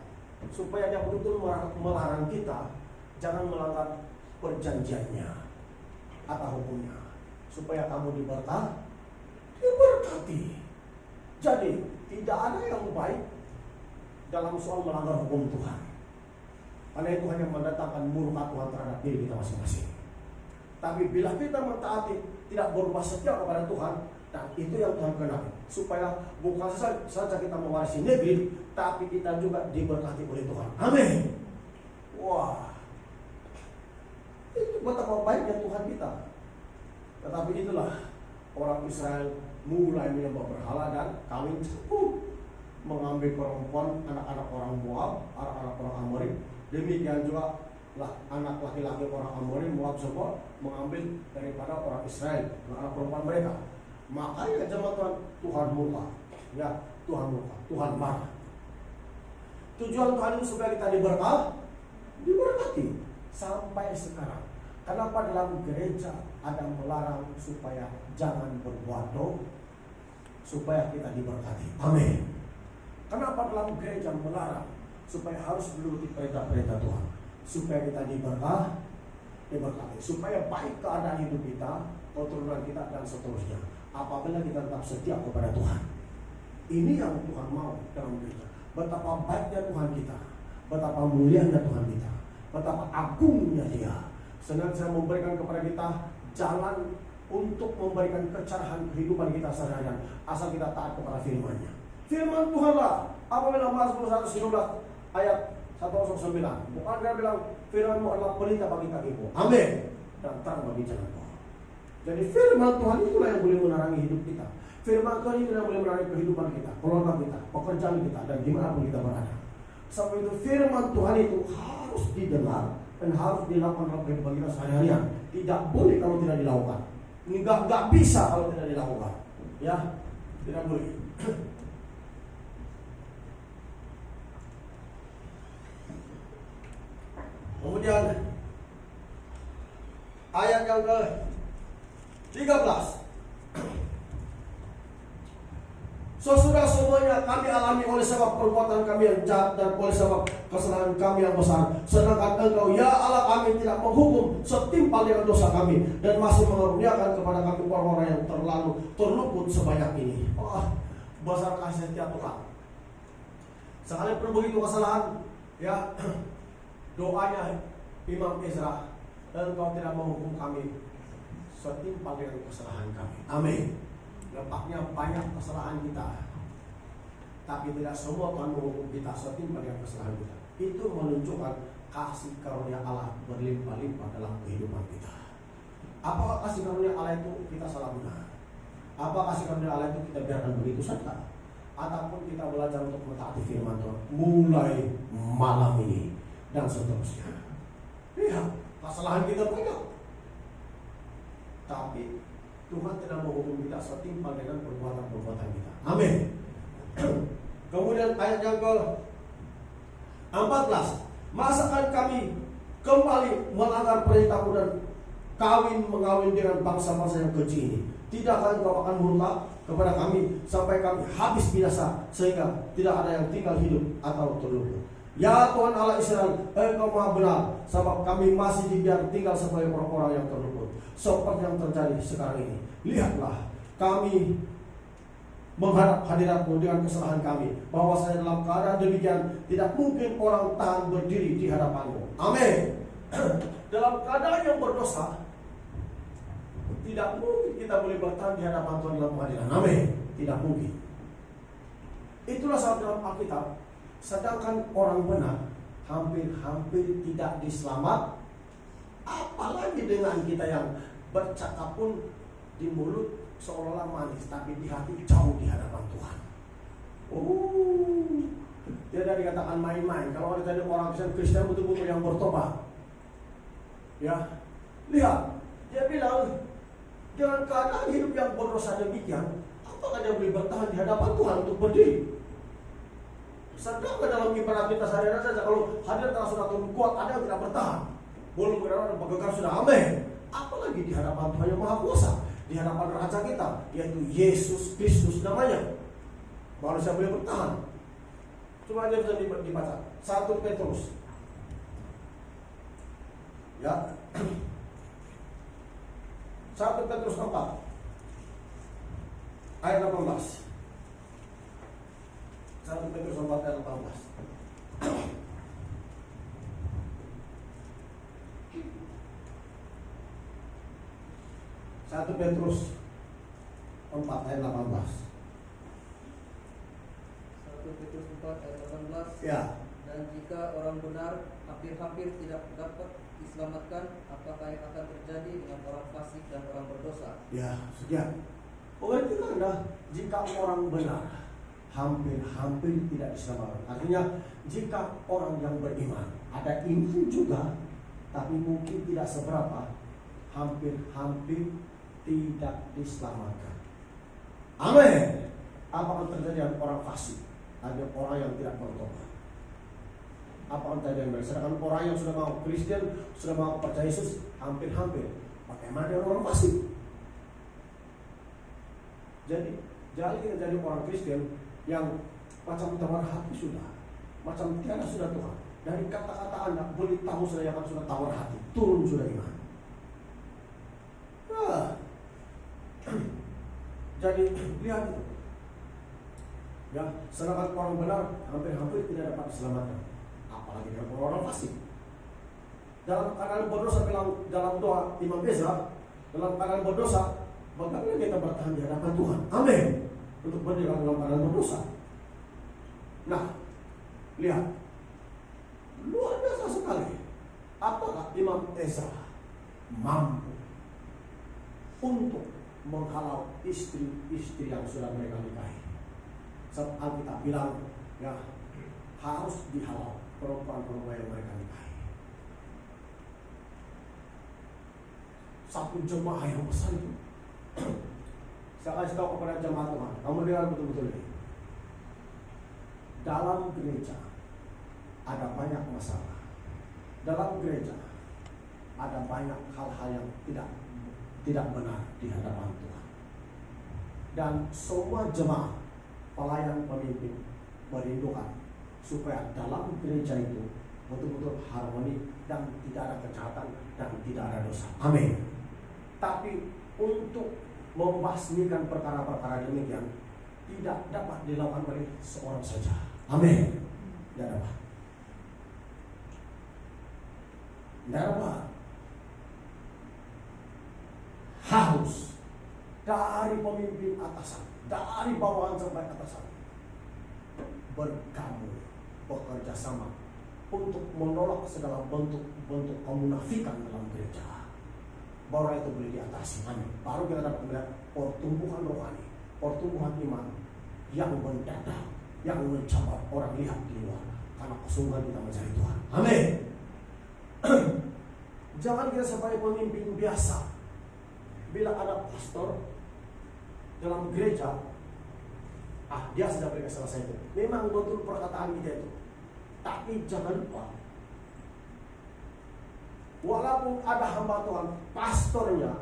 Supaya dia betul-betul melarang kita jangan melanggar perjanjiannya atau hukumnya, supaya kamu diberkati. Jadi tidak ada yang baik dalam soal melanggar hukum Tuhan, karena itu hanya mendatangkan murka Tuhan terhadap diri kita masing-masing. Tapi bila kita mentaati, tidak berubah setia kepada Tuhan, dan itu yang Tuhan kehendaki, supaya bukan saja kita mewarisi negeri, tapi kita juga diberkati oleh Tuhan. Amin. Wah, itu betapa baiknya Tuhan kita. Tetapi itulah, orang Israel mulai menyembah berhala dan kawin campur, mengambil perempuan anak-anak orang Moab, anak-anak orang Amori, Demikian juga lah anak laki-laki orang Amori, Moab, semua mengambil daripada orang Israel, anak perempuan mereka. Makanya jemaat Tuhan murka, ya Tuhan murka, Tuhan marah. Tujuan Tuhan itu supaya kita diberkati sampai sekarang. Kenapa dalam gereja ada melarang supaya jangan berbuat dosa, supaya kita diberkati. Amin. Kenapa dalam gereja melarang supaya harus menuruti perintah-perintah Tuhan, supaya kita diberkati, supaya baik keadaan hidup kita, keturunan kita dan seterusnya. Apabila kita tetap setia kepada Tuhan. Ini yang Tuhan mau dalam gereja. Betapa baiknya Tuhan kita, betapa mulianya Tuhan kita, betapa agungnya Dia. Senantiasa memberikan kepada kita jalan untuk memberikan kecerahan kehidupan kita sehari-hari, asal kita taat kepada firman-Nya. Firman Tuhanlah, apabila Mazmur 119 ayat 109, bukan dia bilang firman-Mu adalah pelita bagi kakiku, amin, dan terang bagi jalanku. Jadi firman Tuhan itulah yang boleh menerangi hidup kita. Firman Tuhan itu yang boleh menerangi kehidupan kita, keluarga kita, pekerjaan kita, dan dimanapun kita berada. Sebab itu firman Tuhan itu harus didengar dan harus dilakukan dalam kehidupan kita sehari-harian. Tidak boleh kalau tidak dilakukan. Nggak bisa kalau tidak dilakukan. Ya, tidak boleh. Kemudian ayat yang ke-13. Sesudah semuanya kami alami oleh sebab perbuatan kami yang jahat dan oleh sebab kesalahan kami yang besar. Sedangkan Engkau ya Allah kami tidak menghukum setimpal dengan dosa kami dan masih mengaruniakan kepada kami orang-orang yang terluput sebanyak ini. Oh, besar kasih setia Tuhan. Sekalipun begitu kesalahan, ya doanya Imam Ezra, Engkau tidak menghukum kami setimpal dengan kesalahan kami. Amin. Letaknya banyak kesalahan kita, tapi tidak semua Tuhan menghukum kita setimpal dengan kesalahan kita. Itu menunjukkan kasih karunia Allah berlimpah-limpah dalam kehidupan kita. Apakah kasih karunia Allah itu kita salah guna? Apa kasih karunia Allah itu kita biarkan begitu saja? Ataupun kita belajar untuk mentaati firman Tuhan mulai malam ini dan seterusnya. Lihat, kesalahan kita banyak, tapi Tuhan tidak menghukum kita setimpal dengan perbuatan-perbuatan kita. Amin. Kemudian ayat yang ke-14. Masakan kami kembali melanggar perintahmu dan mengawin dengan bangsa-bangsa yang keji ini? Tidakkah Engkau akan murka kepada kami sampai kami habis binasa sehingga tidak ada yang tinggal hidup atau terluka? Ya Tuhan Allah Israel, Engkau maha benar, sebab kami masih dibiarkan tinggal sebagai orang-orang yang terluput, seperti yang terjadi sekarang ini. Lihatlah, kami menghadap hadirat-Mu dengan kesalahan kami, bahwasanya dalam keadaan demikian tidak mungkin orang tahan berdiri di hadapan-Mu. Amin. Dalam keadaan yang berdosa, tidak mungkin kita boleh bertahan di hadapan Tuhan dalam pengadilan. Amin. Tidak mungkin. Itulah sebab dalam Alkitab, sedangkan orang benar hampir-hampir tidak diselamat, apalagi dengan kita yang bercakap pun di mulut seolah-olah manis, tapi di hati jauh di hadapan Tuhan. Tidak dikatakan main-main. Kalau ada orang Kristen betul-betul yang bertobat, ya, lihat, dia bilang dengan keadaan hidup yang berdosa demikian, apakah dia boleh bertahan di hadapan Tuhan untuk berdiri? Sedangkan dalam ibadah kita sehari-hari saja, kalau hadir telah sudah turun kuat, ada yang tidak bertahan, belum berada bergegar sudah amin. Apalagi di hadapan Tuhan yang Maha Kuasa, di hadapan Raja kita, yaitu Yesus Kristus namanya, baru saya boleh bertahan. Cuma aja bisa dibaca 1 Petrus, ya, 1 Petrus 4 ayat 18. 1 Petrus 4 ayat 18. 1 Petrus 4 ayat 18. 1 Petrus 4 ayat 18. Ya. Dan jika orang benar hampir-hampir tidak dapat diselamatkan, apakah yang akan terjadi dengan orang fasik dan orang berdosa? Ya, sekian. Perhatikan Anda, jika orang benar hampir-hampir tidak diselamatkan. Artinya jika orang yang beriman ada iman juga, tapi mungkin tidak seberapa, hampir-hampir tidak diselamatkan. Amin. Apa akan terjadi dengan orang fasik? Ada orang yang tidak bertobat. Apa akan terjadi dengan mereka? Sedangkan orang yang sudah mau Kristen, sudah mau percaya Yesus, hampir-hampir. Bagaimana dengan orang fasik? Jadi, jangan kita jadi orang Kristen yang macam tawar hati sudah, macam tiada sudah Tuhan. Dari kata-kata Anda boleh tahu sudah yang sudah tawar hati, turun sudah iman. Nah, jadi lihat itu. Ya, sedangkan orang benar hampir-hampir tidak dapat diselamatkan, apalagi dengan orang fasik. Dalam keadaan berdosa, bilang dalam doa Imam Ezra, dalam keadaan berdosa, bagaimana kita bertahan di hadapan Tuhan? Amin. Untuk berdiri dalam keadaan berdosa. Nah, lihat, luar biasa sekali. Apakah Imam Ezra mampu untuk menghalau istri-istri yang sudah mereka nikahi? Sebab Alkitab bilang, ya, harus dihalau perempuan-perempuan yang mereka nikahi. Satu jemaah yang besar itu. Saya kasih tahu kepada jemaah Tuhan, kamu dengar betul-betul ini. Dalam gereja ada banyak masalah. Dalam gereja ada banyak hal-hal yang tidak benar di hadapan Tuhan. Dan semua jemaah, pelayan, pemimpin merindukan supaya dalam gereja itu betul-betul harmoni dan tidak ada kejahatan dan tidak ada dosa. Amin. Tapi untuk membasmikan perkara-perkara demikian tidak dapat dilakukan oleh seorang saja. Amin. Tidak dapat. Tidak dapat. Harus dari pemimpin atasan, dari bawahan sampai atasan, bergabung, bekerja sama untuk menolak segala bentuk kemunafikan dalam gereja. Baru itu boleh diatasi. Amin. Baru kita dapat melihat pertumbuhan rohani, pertumbuhan iman yang mendadak, yang mencapai orang lihat di luar, karena kesungguhan kita mencari Tuhan. Amin. Jangan kita sebagai pemimpin biasa. Bila ada pastor dalam gereja, dia sudah berikan selesai itu. Memang betul perkataan kita itu. Tapi jangan lupa, walaupun ada hamba Tuhan, pastornya,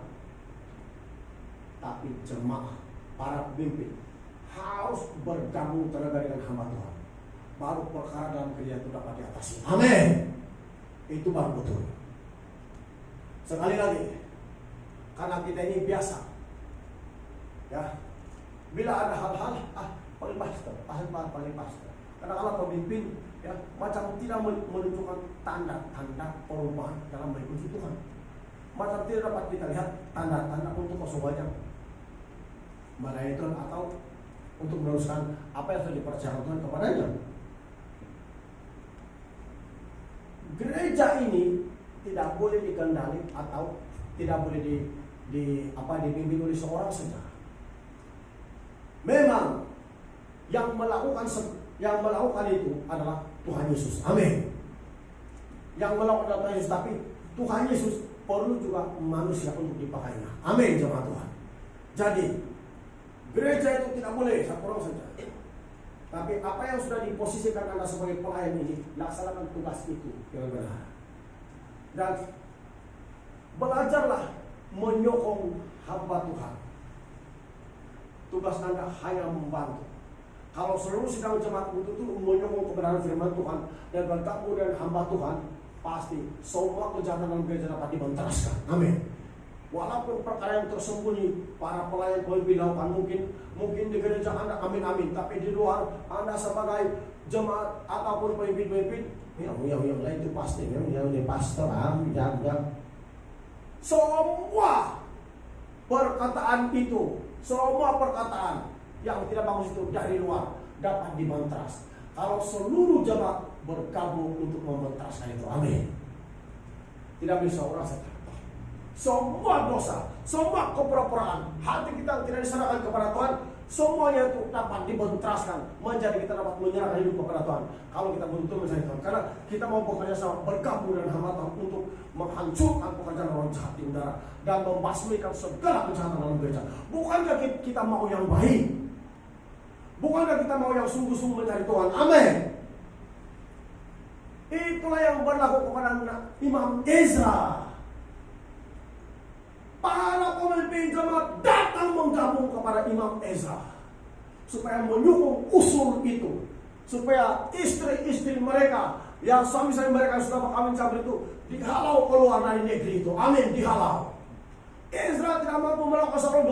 tapi jemaah, para pemimpin harus bergabung tenaga dengan hamba Tuhan. Baru perkara dalam gereja itu dapat diatasi. Amin. Itu baru betul. Sekali lagi, karena kita ini biasa, ya, bila ada hal-hal, paling pastor. Karena kalau pemimpin, ya, macam tidak menunjukkan tanda-tanda perubahan dalam mengikuti Tuhan. Macam tidak dapat kita lihat tanda-tanda untuk kesungguhannya melayani Tuhan atau untuk meneruskan apa yang sudah dipercayakan Tuhan kepadanya. Gereja ini tidak boleh dikendali atau tidak boleh dipimpin oleh seorang saja. Memang yang melakukan itu adalah Tuhan Yesus. Amin. Yang melakukan adalah Tuhan Yesus, tapi Tuhan Yesus perlu juga manusia untuk dipakainya. Amin, jemaat Tuhan. Jadi gereja itu tidak boleh satu orang saja. Tapi apa yang sudah diposisikan Anda sebagai pelayan ini, laksanakan tugas itu yang benar. Dan belajarlah menyokong hamba Tuhan. Tugas Anda hanya membantu. Kalau seluruh sidang jemaat itu menyokong kebenaran firman Tuhan dan bergabung dengan hamba Tuhan, pasti semua kejahatan dalam gereja dapat dibenteraskan. Amin. Walaupun perkara yang tersembunyi para pelayan pemimpin lakukan, mungkin di gereja Anda amin, tapi di luar Anda sebagai jemaat ataupun pemimpin, yang lain itu pasti, yang pastor, semua perkataan itu, semua perkataan yang tidak bagus itu dari luar dapat dibenteras. Kalau seluruh jemaat bergabung untuk membenteraskan itu, amin. Tidak bisa orang saja. Semua dosa, semua kepura-puraan, hati kita tidak diserahkan kepada Tuhan, Semuanya itu dapat dibentraskan menjadi kita dapat menyerahkan hidup kepada Tuhan. Kalau kita betul-betul mencari Tuhan, karena kita mau bekerja sama bergabung dengan hamba Tuhan untuk menghancurkan pekerjaan orang jahat di udara dan membasmikan segala kejahatan dalam gereja. Bukankah kita mau yang baik? Bukankah kita mau yang sungguh-sungguh mencari Tuhan? Amin. Itulah yang berlaku kepada Imam Ezra. Para pemimpin jemaat datang menggabung kepada Imam Ezra supaya menyokong usul itu, supaya istri-istri mereka yang suami-suami mereka yang sudah berkawin cabul itu dihalau keluar dari negeri itu. Amin, dihalau. Ezra tidak mampu melakukan sesuatu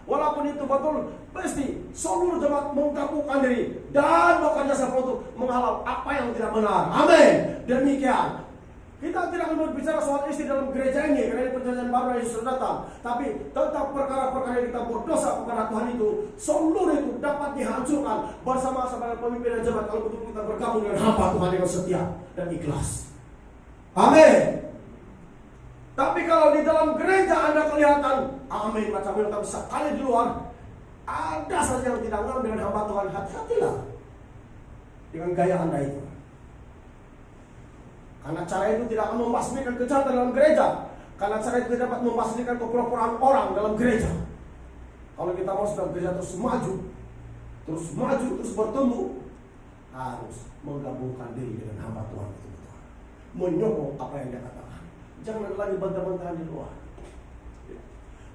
walaupun itu betul, pasti seluruh jemaat menggabungkan diri dan bekerja sama untuk menghalau apa yang tidak benar. Amin. Demikian. Kita tidak akan berbicara soal istri dalam gereja ini karena ini perjanjian baru yang sudah datang. Tapi tentang perkara-perkara yang kita berdosa kepada Tuhan itu, seluruh itu dapat dihancurkan bersama-sama dengan pemimpin dan jemaat kalau betul kita bergabung dengan hamba Tuhan dengan setia dan ikhlas. Amin. Tapi kalau di dalam gereja Anda kelihatan amin macam itu, tapi sekali di luar ada saja yang tidak mengenal dengan hamba Tuhan, hati-hatilah dengan gaya Anda itu. Karena cara itu tidak akan membasmikan kejahatan dalam gereja. Karena cara itu tidak dapat membasmikan kepura-puraan orang dalam gereja. Kalau kita mau dalam gereja terus maju, terus bertumbuh, harus menggabungkan diri dengan hamba Tuhan itu. Menyokong apa yang dia katakan. Jangan ada lagi bantah-bantahan di luar.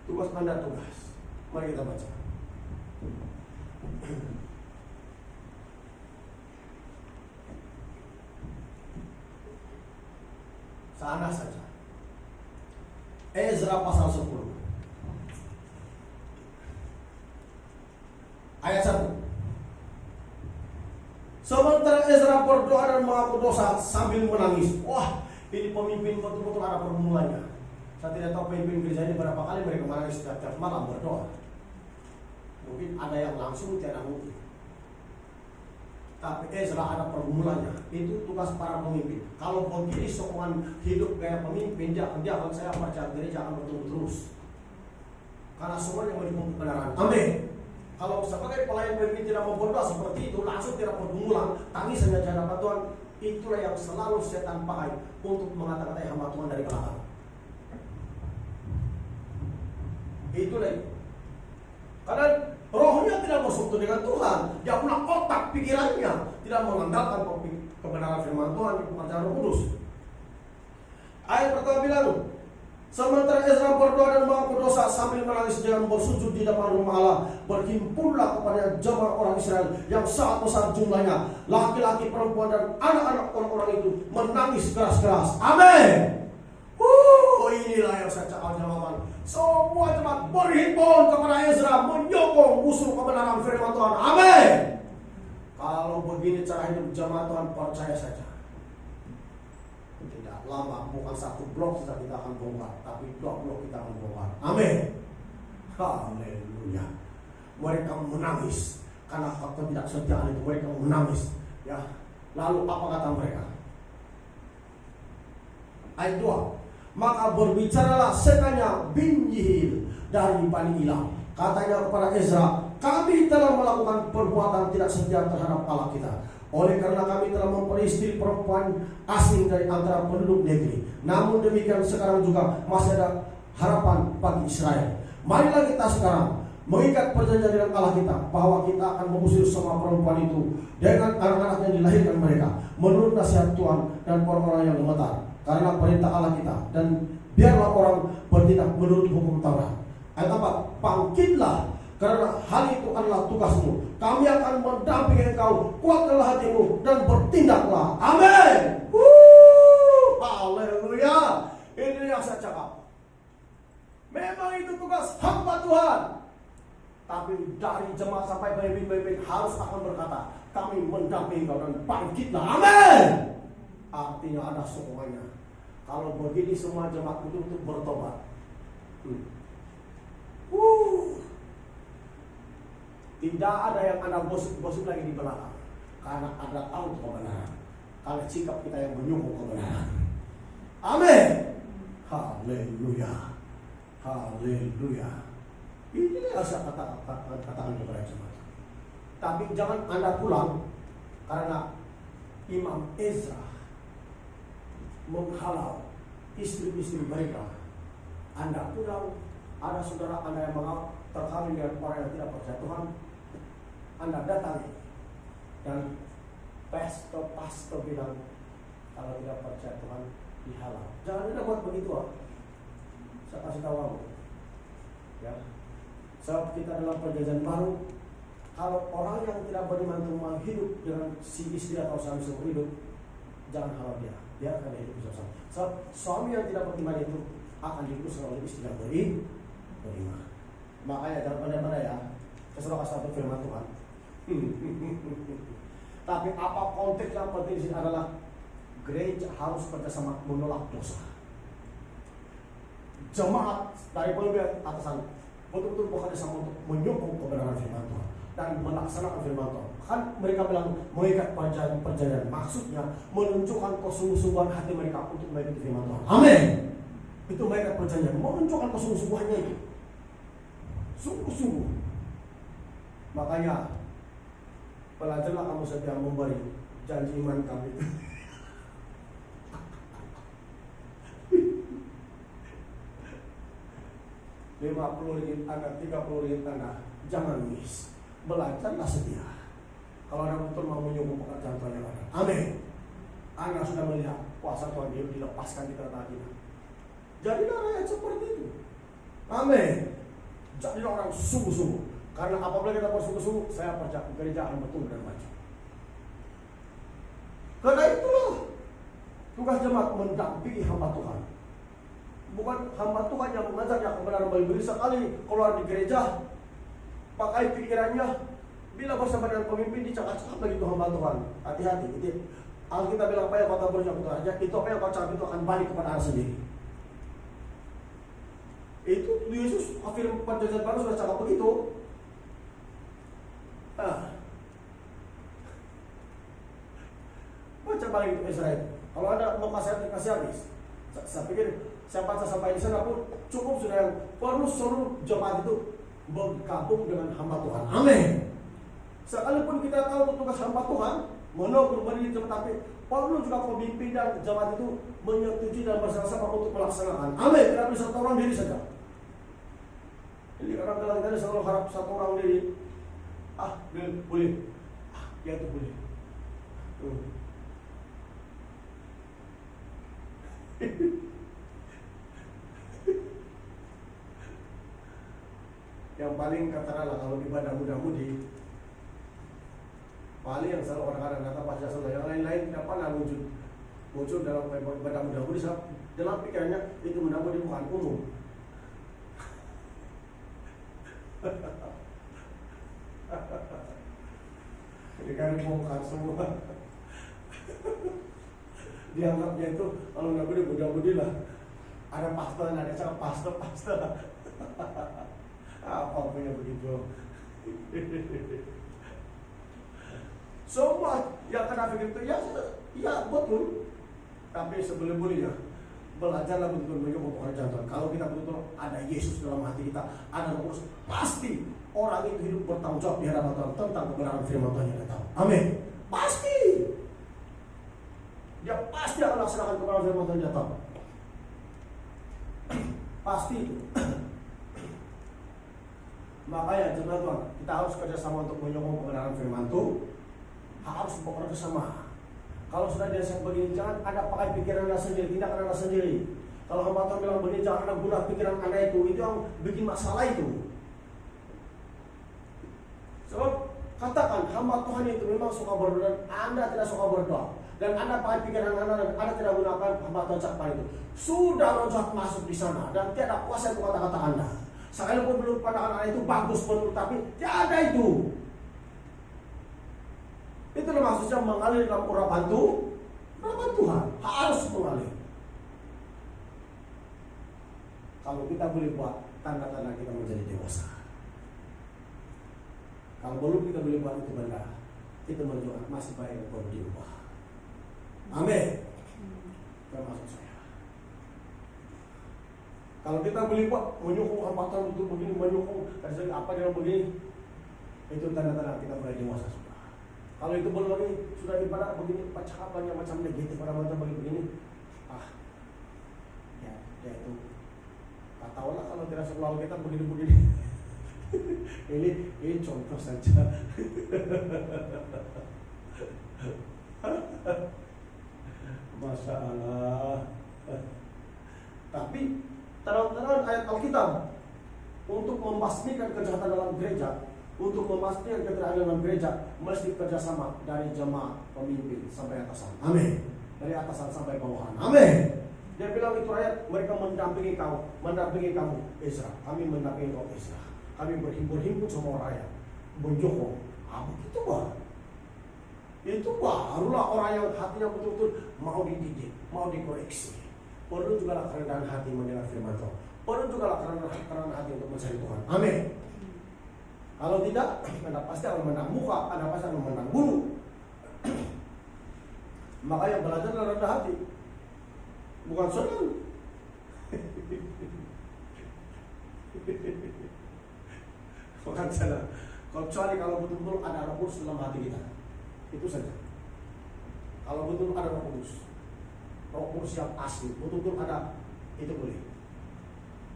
Tugas Anda tugas. Mari kita baca. Sana saja. Ezra pasal 10 ayat 1. Sementara Ezra berdoa dan mengaku dosa sambil menangis. Wah, ini pemimpin betul-betul ada permulanya. Saya tidak tahu pemimpin gereja ini berapa kali mereka menangis setiap malam berdoa. Mungkin ada yang langsung, tidak mungkin. Tapi Ezra ada permulanya. Itu tugas para pemimpin. Kalau begini sokongan hidup gaya pemimpin, jangan saya percaya gereja akan bertumbuh terus. Karena semuanya mendukung kebenaran. Amin. Kalau sebagai pelayan pemimpin tidak mau berdoa seperti itu, langsung tidak bergumulan, tangisan di hadapan Tuhan, itulah yang selalu setan pakai untuk mengata-ngatai hamba Tuhan dari belakang. Itulah. Karena rohnya tidak bersekutu dengan Tuhan. Dia punya otak pikirannya tidak mengandalkan kebenaran firman Tuhan di pekerjaan Roh Kudus. Ayat pertama bilang, sementara Ezra berdoa dan mengaku dosa sambil menangis dengan bersujud di depan rumah Allah, berhimpunlah kepada jemaah orang Israel yang sangat besar jumlahnya, laki-laki, perempuan dan anak-anak orang-orang itu menangis keras-keras. Amin. Inilah yang saya cakap jawaban. Semua jemaat berhimpun kepada Ezra, menyokong usul kebenaran firman Tuhan. Amin. Kalau begini cara hidup jemaat Tuhan, percaya saja. Tidak lama, bukan satu blok saja kita akan bongkar, tapi blok-blok kita akan bongkar. Amin. Haleluya. Mereka menangis karena ketidaksetiaan itu. Mereka menangis. Ya. Lalu apa kata mereka? Ayat 2. Maka berbicaralah Sekanya bin Yihil dari Bani Ilam. Katanya kepada Ezra, kami telah melakukan perbuatan tidak setia terhadap Allah kita. Oleh karena kami telah memperistri perempuan asing dari antara penduduk negeri. Namun demikian sekarang juga masih ada harapan bagi Israel. Marilah kita sekarang mengikat perjanjian dengan Allah kita, bahwa kita akan mengusir semua perempuan itu dengan anak-anak yang dilahirkan mereka, menurut nasihat Tuhan dan orang-orang yang gemetar, karena perintah Allah kita, dan biarlah orang bertindak menurut hukum Taurat. Ayat 4, bangkitlah, karena hal itu adalah tugasmu. Kami akan mendampingi engkau, kuatkanlah hatimu dan bertindaklah. Amin. Haleluya. Ini yang saya cakap. Memang itu tugas hamba Tuhan. Tapi dari jemaat sampai pemimpin harus akan berkata, kami mendampingi engkau dan bangkitlah. Amin. Artinya ada sokongannya. Kalau begini semua jemaat betul-betul bertobat. Tidak ada yang Anda gosip lagi di belakang. Karena Anda tahu kebenaran. Karena sikap kita yang menyokong kebenaran. Amin. Haleluya. Haleluya. Ini yang saya katakan kepada jemaat. Tapi jangan Anda pulang karena Imam Ezra menghalau istri-istri mereka. Anda pulang, ada saudara Anda yang terkawin dengan orang yang tidak percaya Tuhan, Anda datangi dan pastor bilang kalau tidak percaya Tuhan dihalau. Jangan Anda buat begitu. Saya kasih tahu kamu. Ya. Sebab kita dalam perjanjian baru, kalau orang yang tidak beriman itu mau hidup dengan si istri atau suami seumur hidup, jangan halau dia. Dia akan hidup bersama. Sebab suami yang tidak beriman itu akan diurus oleh istri yang beriman. Makanya jangan pandai-pandai ya. Saya sudah kasih tahu firman Tuhan. Tapi apa konteks yang penting di sini adalah gereja harus kerjasama menolak dosa. Jemaat dari pemimpin atasan betul-betul bekerja sama untuk menyokong kebenaran firman Tuhan dan melaksanakan firman Tuhan. Kan mereka bilang mengikat perjanjian, maksudnya menunjukkan kesungguh-sungguhan hati mereka untuk mengikuti firman Tuhan. Amin. Itu mengikat perjanjian, menunjukkan kesungguh-sungguhannya itu. Sungguh-sungguh. Makanya belajarlah kamu setia memberi janji iman kami. 50 ringgit Anda, 30 ringgit Anda, jangan miss. Belajarlah setia. Kalau Anda betul mau menyokong pekerjaan Tuhan yang ada. Amin. Anda sudah melihat kuasa Tuhan dilepaskan di tanah kita. Jadilah rakyat seperti itu. Amin. Jadilah orang sungguh-sungguh. Karena apabila kita bersungguh-sungguh, saya percaya gereja akan bertumbuh dan maju. Karena itulah tugas jemaat mendampingi hamba Tuhan. Bukan hamba Tuhan yang mengajarnya kebenaran Bible. Sekali keluar di gereja, pakai pikirannya, bila bersama dengan pemimpin dicakap-cakap lagi itu hamba Tuhan. Hati-hati. Alkitab bilang apa yang kau tabur yang aja, itu apa yang kau cakap itu akan balik kepada Anda sendiri. Itu Yesus akhir perjanjian baru sudah cakap begitu. Baca balik itu Israel. Kalau ada mau kasih habis. Saya pikir saya baca sampai di sana pun cukup sudah yang perlu seluruh jemaat itu bergabung dengan hamba Tuhan. Amin. Sekalipun kita tahu tugas hamba Tuhan menolak berbagi tetapi perlu juga pemimpin dan jemaat itu menyetujui dan bersama-sama untuk melaksanakan. Amin. Tidak bisa satu orang diri saja. Jadi orang kadang-kadang selalu harap satu orang diri. Boleh. Ya itu boleh. Yang paling katakanlah kalau ibadah mudah-mudi, paling yang selalu orang-orang kata pas jasa yang lain-lain tidak pernah muncul dalam ibadah mudah-mudi. Dalam pikirannya itu mudah-mudi bukan umum. Ini kan bongkar semua. Dianggapnya itu kalau mudah-mudi lah. Ada pastor, ada cakap pastor. Apa punya begitu? Semua yang kena begitu ya betul. Tapi sebelum-belumnya belajarlah betul-betul menyokong pekerjaan Tuhan. Kalau kita betul-betul ada Yesus dalam hati kita, ada Roh Kudus, pasti orang itu hidup bertanggung jawab di hadapan Tuhan tentang kebenaran firman Tuhan yang kita tahu. Amin. Pasti. Dia pasti akan laksanakan kebenaran firman Tuhan yang dia tahu. Pasti. Makanya jemaat Tuhan, kita harus kerjasama untuk menyokong kebenaran firman Tuhan. Harus bekerja sama. Kalau sudah dia begini, jangan ada pakai pikiran Anda sendiri, tidak Anda sendiri. Kalau hamba Tuhan bilang begini, jangan Anda guna pikiran Anda itu yang bikin masalah itu. Sebab katakan hamba Tuhan itu memang suka berdoa dan Anda tidak suka berdoa. Dan Anda pakai pikiran Anda dan Anda tidak gunakan hamba Tuhan cakap itu. Sudah loncat masuk di sana dan tidak kuasa itu kata-kata Anda. Sekalipun belum pandangan Anda itu bagus betul, tapi tiada itu. Itulah maksudnya mengalir dalam urapan Tuhan. Harus mengalir. Kalau kita boleh buat tanda-tanda kita menjadi dewasa. Kalau belum kita boleh buat itu benda, itu menunjukkan masih baik untuk diubah. Amin. Termasuk saya. Kalau kita beli Pak, menyokong hambatan untuk begini, menyokong dari apa yang begini, itu tanda-tanda kita mulai dewasa sudah. Kalau itu belum lagi sudah ibarat begini, percakapannya macam negatif pada mata begini, ya itu katakanlah kalau tidak selalu kita begini-begini. ini contoh saja. Masya Allah. Tapi terang-terangan ayat Alkitab untuk membasmikan kejahatan dalam gereja, untuk memastikan keterangan dalam gereja, mesti kerjasama dari jemaat, pemimpin sampai atasan. Amin. Dari atasan sampai bawahan. Amin. Dia bilang itu ayat, mereka mendampingi kamu Ezra. Kami mendampingi kau Ezra. Kami berhimpun semua rakyat, menjokong. Begitu bah. Itu barulah orang yang hatinya betul-betul mau dididik, mau dikoreksi. Perlu juga lah kerendahan hati mendengar firman Tuhan. Perlu juga lah kerendahan hati untuk mencari Tuhan. Amin. Kalau tidak, Anda pasti akan menang muka, Anda pasti akan menang bulu. Makanya belajar dengan rendah hati, bukan senang. Bukan senang. Kecuali kalau betul-betul ada Roh Kudus dalam hati kita, itu saja. Kalau betul ada Roh Kudus, Roh Kudus yang asli, betul-betul ada, itu boleh.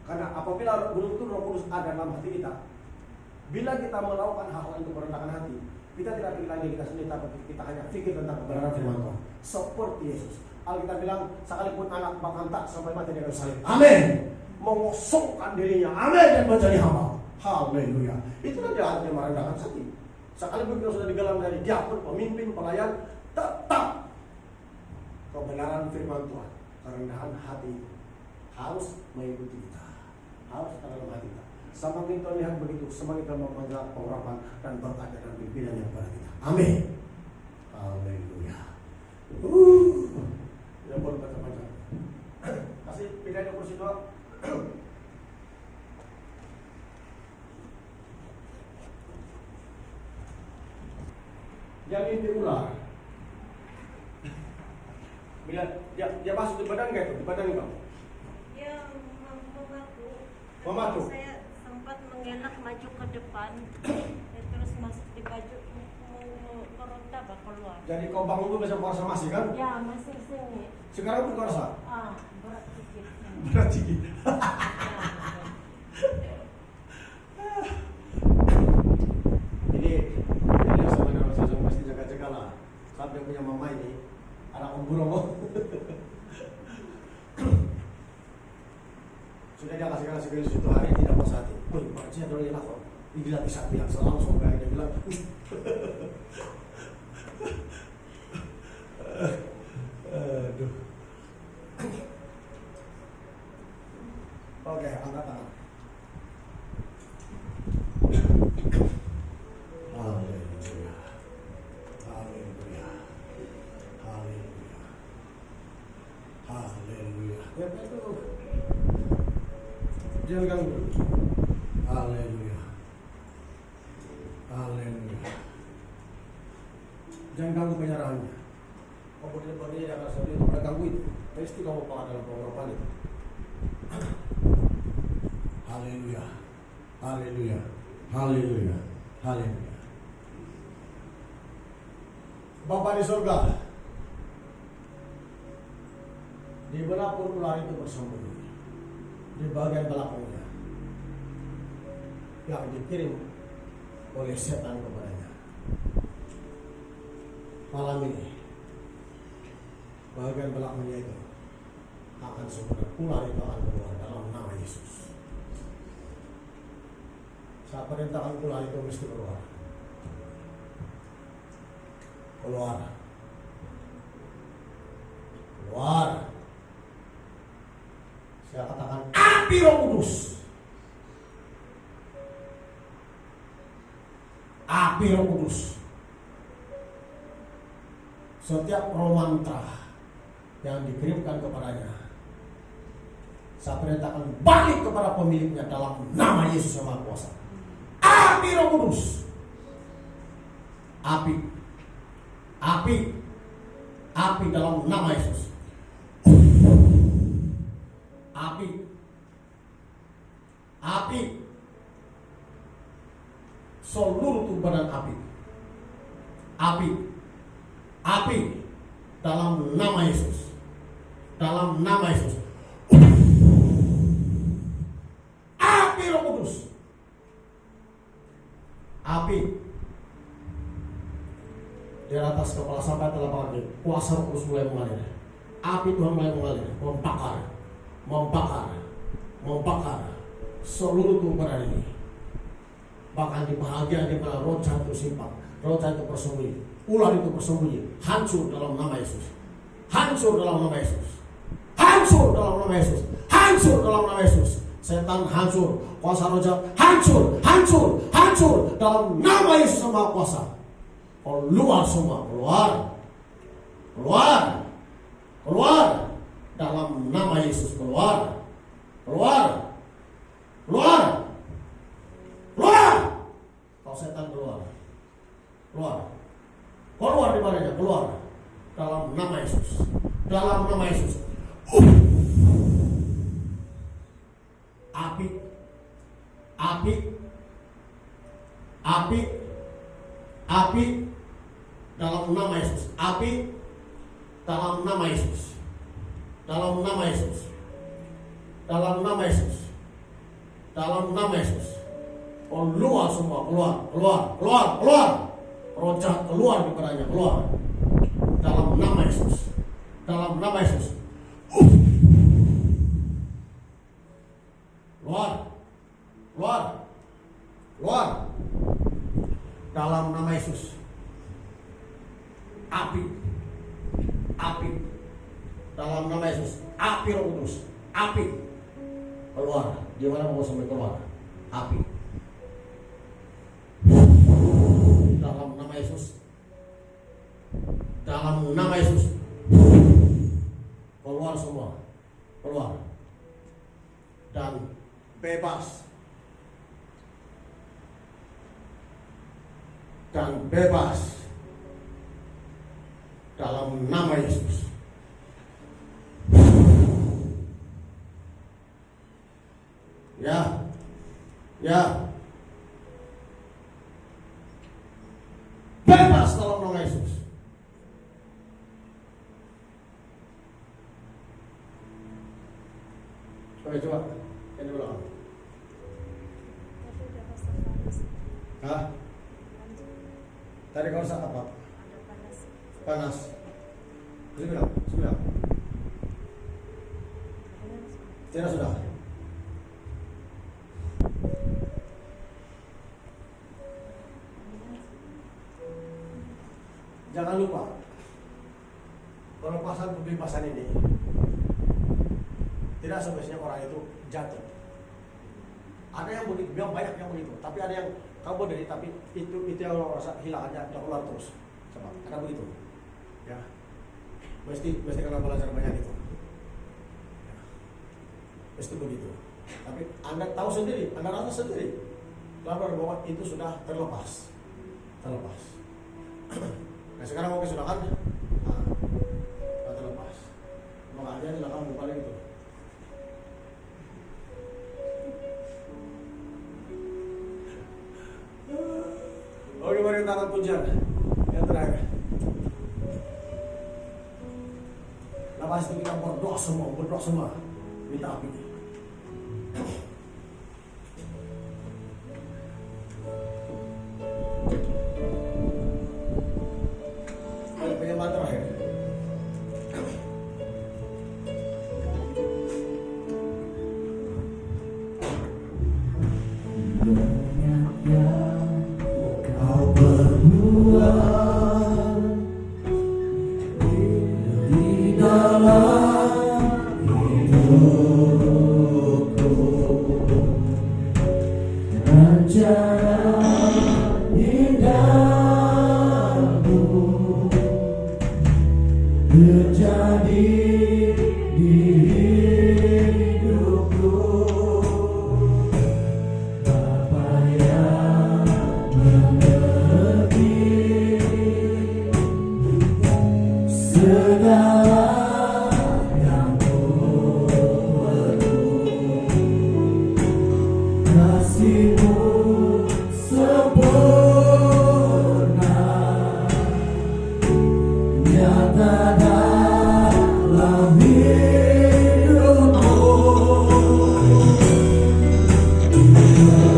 Karena apabila betul-betul Roh Kudus ada dalam hati kita, bila kita melakukan hal-hal untuk merendahkan hati, kita tidak pikir lagi kita sendiri, tapi kita hanya pikir tentang kebenaran firman Tuhan. Seperti Yesus. Alkitab bilang, sekalipun anak bahkan tak sampai mati dia akan salib. Amin. Mengosongkan dirinya, amin, dan menjadi hamba. Haleluya. Itulah dia artinya merendahkan hati. Sekalipun kita sudah digelar dari diakon, pemimpin, pelayan, tetap kebenaran firman Tuhan, kerendahan hati harus mengikuti kita, harus ada dalam hati kita. Semakin Tuhan lihat begitu, semakin Tuhan memperjelas pengharapan dan berkat dan pimpinan yang pada kita. Amin. Haleluya. Tidak boleh baca-baca. Kasih pilihan kursi doa. Yang ini ular. Bila dia masuk di badan enggak itu? Di badan enggak? Dia mematu. Mematu? Saya sempat mengelak maju ke depan, terus masuk di baju, meronta keluar. Jadi kau bangun dulu bisa kuasa masih kan? Ya, masih sini. Sekarang pun kuasa? Berat sedikit. Berat sedikit. Jadi sama dengan saya mesti jaga-jaga lah. Sampai punya mama ini anak Om Burong. Sudah dia kasih Yesus itu hari tidak puas hati. Woi, baca dulu ya kok. Ini dia bisa bilang selalu sampai dia bilang. Aduh. Oke, angkat tangan. Haleluya. Haleluya. Haleluya. Haleluya. Jangan ganggu. Haleluya. Haleluya. Jangan ganggu penyerahannya. Kau boleh berdiri di atas itu pada ganggu itu. Pasti kamu pakai dalam pengharapan itu. Haleluya. Haleluya. Haleluya. Haleluya. Bapa di surga, di manapun ular itu bersembunyi, di bagian belakangnya yang dikirim oleh setan kepadanya. Malam ini bagian belakangnya itu akan sebenarnya ular itu akan keluar dalam nama Yesus. Saya perintahkan ular itu mesti keluar. Keluar. Keluar. Saya katakan api Roh Kudus. Api Roh Kudus. Setiap roh mantra yang dikirimkan kepadanya, saya perintahkan balik kepada pemiliknya dalam nama Yesus yang Maha Kuasa. Api Roh Kudus. Api. Api. Api dalam nama Yesus. Api. Api. Seluruh tubuh badan api. Api. Api. Dalam nama Yesus. Dalam nama Yesus. Api Roh Kudus. Api. Di atas kepala sampai telapak kaki. Kuasa Roh Kudus mulai mengalir. Api Tuhan mulai mengalir. Membakar. Membakar. Membakar seluruh tubuh badan ini. Bahkan di bahagian di mana roh jahat itu simpan, roh jahat itu bersembunyi, ular itu bersembunyi, hancur dalam nama Yesus. Hancur dalam nama Yesus. Hancur dalam nama Yesus. Hancur dalam nama Yesus. Setan hancur, kuasa roh jahat hancur, hancur, hancur dalam nama Yesus yang Maha Kuasa. Keluar semua, keluar. Keluar. Keluar dalam nama Yesus, keluar. Keluar. Keluar. Keluar. Kau setan keluar. Keluar. Keluar di badannya, keluar. Dalam nama Yesus. Dalam nama Yesus. Api. Api. Api. Api. Dalam nama Yesus. Api. Dalam nama Yesus. Dalam nama Yesus. Dalam nama Yesus. Dalam nama Yesus. Keluar semua, keluar, keluar, keluar, keluar. Roh jahat keluar di badannya, keluar. Dalam nama Yesus. Dalam nama Yesus. Keluar. Keluar. Keluar. Dalam nama Yesus. Api. Api. Dalam nama Yesus. Api Roh Kudus. Api. Keluar. Di mana mau sampai keluar? Api. Dalam nama Yesus. Dalam nama Yesus. Keluar semua. Keluar. Dan bebas. Dan bebas. Dalam nama Yesus. Ya. Ya. Bebas dalam nama Yesus. Coba. Ini belakang. Tapi udah pasang panas. Hah? Tadi kau rasa apa? Ada panas. Panas. Sudah. Sudah. Tidak sudah. Jangan lupa pelepasan pembebasan ini tidak semestinya orang itu jatuh. Ada yang begitu, yang banyak yang begitu. Tapi ada yang kamu dari tapi itu yang orang rasa hilangannya tidak keluar terus. Coba, ada begitu. Ya, mesti karena belajar banyak itu. Ya. Mesti begitu. Tapi Anda tahu sendiri, Anda rasa sendiri, bahwa itu sudah terlepas. Nah sekarang mau kesudahan, nah, terlepas. Makanya silakan buka itu. Oke, mari kita angkat pujian yang terakhir. Lepas itu kita berdoa semua, minta api. Penyembahan terakhir. kasih-Mu sempurna, nyata dalam hidupku.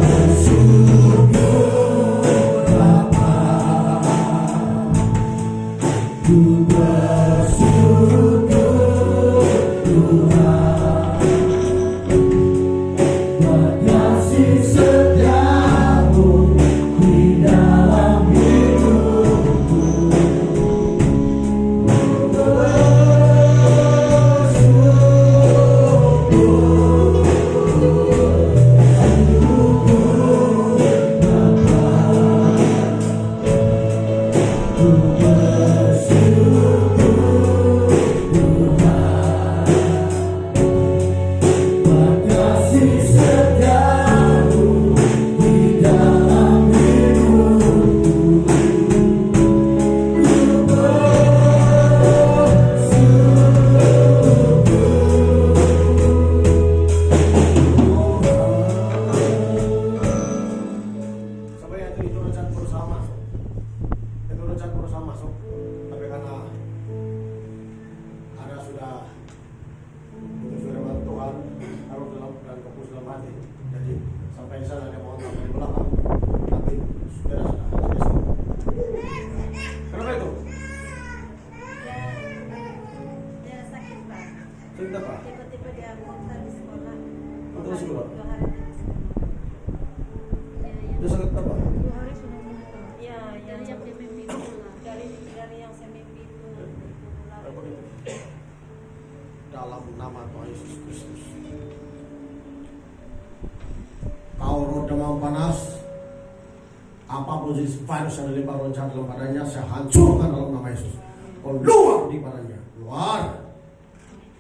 Bersyukur Bapa, ku bersyukur Tuhan, buat kasih setiamu di dalam hidupku. Sampai itu rencana bersama, itu rencana bersama masuk. Tapi karena ada sudah itu firman Tuhan taruh dalam dan fokus dalam hati. Jadi sampai di sana ada mohon maaf di belakang. Tapi sudah selesai. Kenapa itu? Dia sakit Pak. Cerita Pak. Tiba-tiba dia muntah di sekolah. Terus sekolah? 2 hari di sekolah. Dia sakit apa? 2 hari sudah muntah. Iya, Dari yang dia mimpi itu lah. dari yang saya mimpi itu. Apa itu? Dalam nama Tuhan Yesus Kristus. Kau roh demam panas, apapun jenis virus yang dilebar loncat dalam badannya, saya hancurkan dalam nama Yesus. Keluar di badannya, keluar.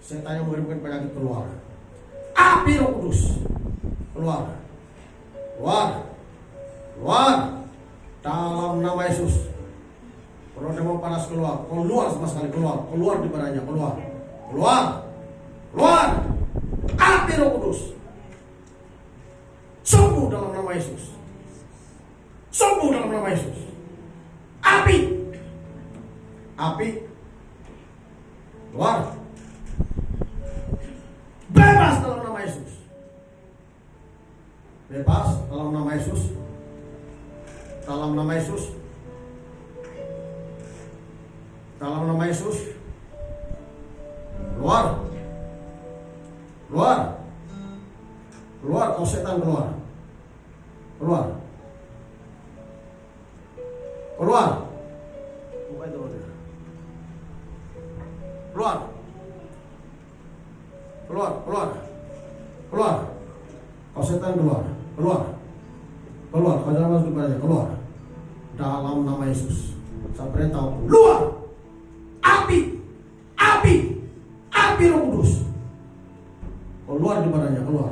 Setan yang mengirimkan penyakit keluar. Api Roh Kudus, keluar, keluar, keluar. Dalam nama Yesus. Roh demam panas keluar, keluar sama sekali keluar, keluar di badannya, keluar, keluar, keluar. Api Roh Kudus. Sembuh dalam nama Yesus. Sembuh dalam nama Yesus. Api. Api. Keluar. Bebas dalam nama Yesus. Bebas dalam nama Yesus. Dalam nama Yesus. Dalam nama Yesus. Keluar. Keluar. Keluar, kau setan, keluar. Keluar. Keluar. Buka itu dia. Keluar. Keluar, keluar. Keluar. Kau setan, keluar. Keluar. Keluar, kau jangan masuk kepadanya, keluar. Dalam nama Yesus. Saya perintah, keluar. Api. Api. Api Roh Kudus. Keluar di badannya, keluar.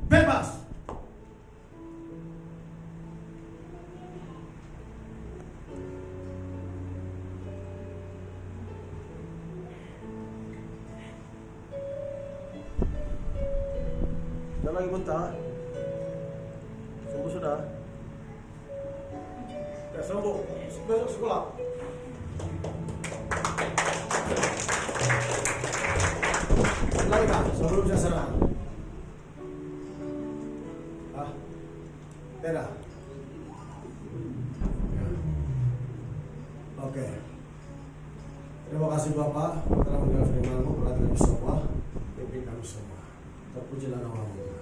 Bebas. Jangan lagi muntah. Sembuh sudah. Ya, sembuh. Besok sekolah. Lagi Pak, sebelum saya serang. Tidak. Oke. Terima kasih Bapak telah mendengar firman-Mu, berkati kami semua, pimpin kami semua. Terpujilah nama-Mu.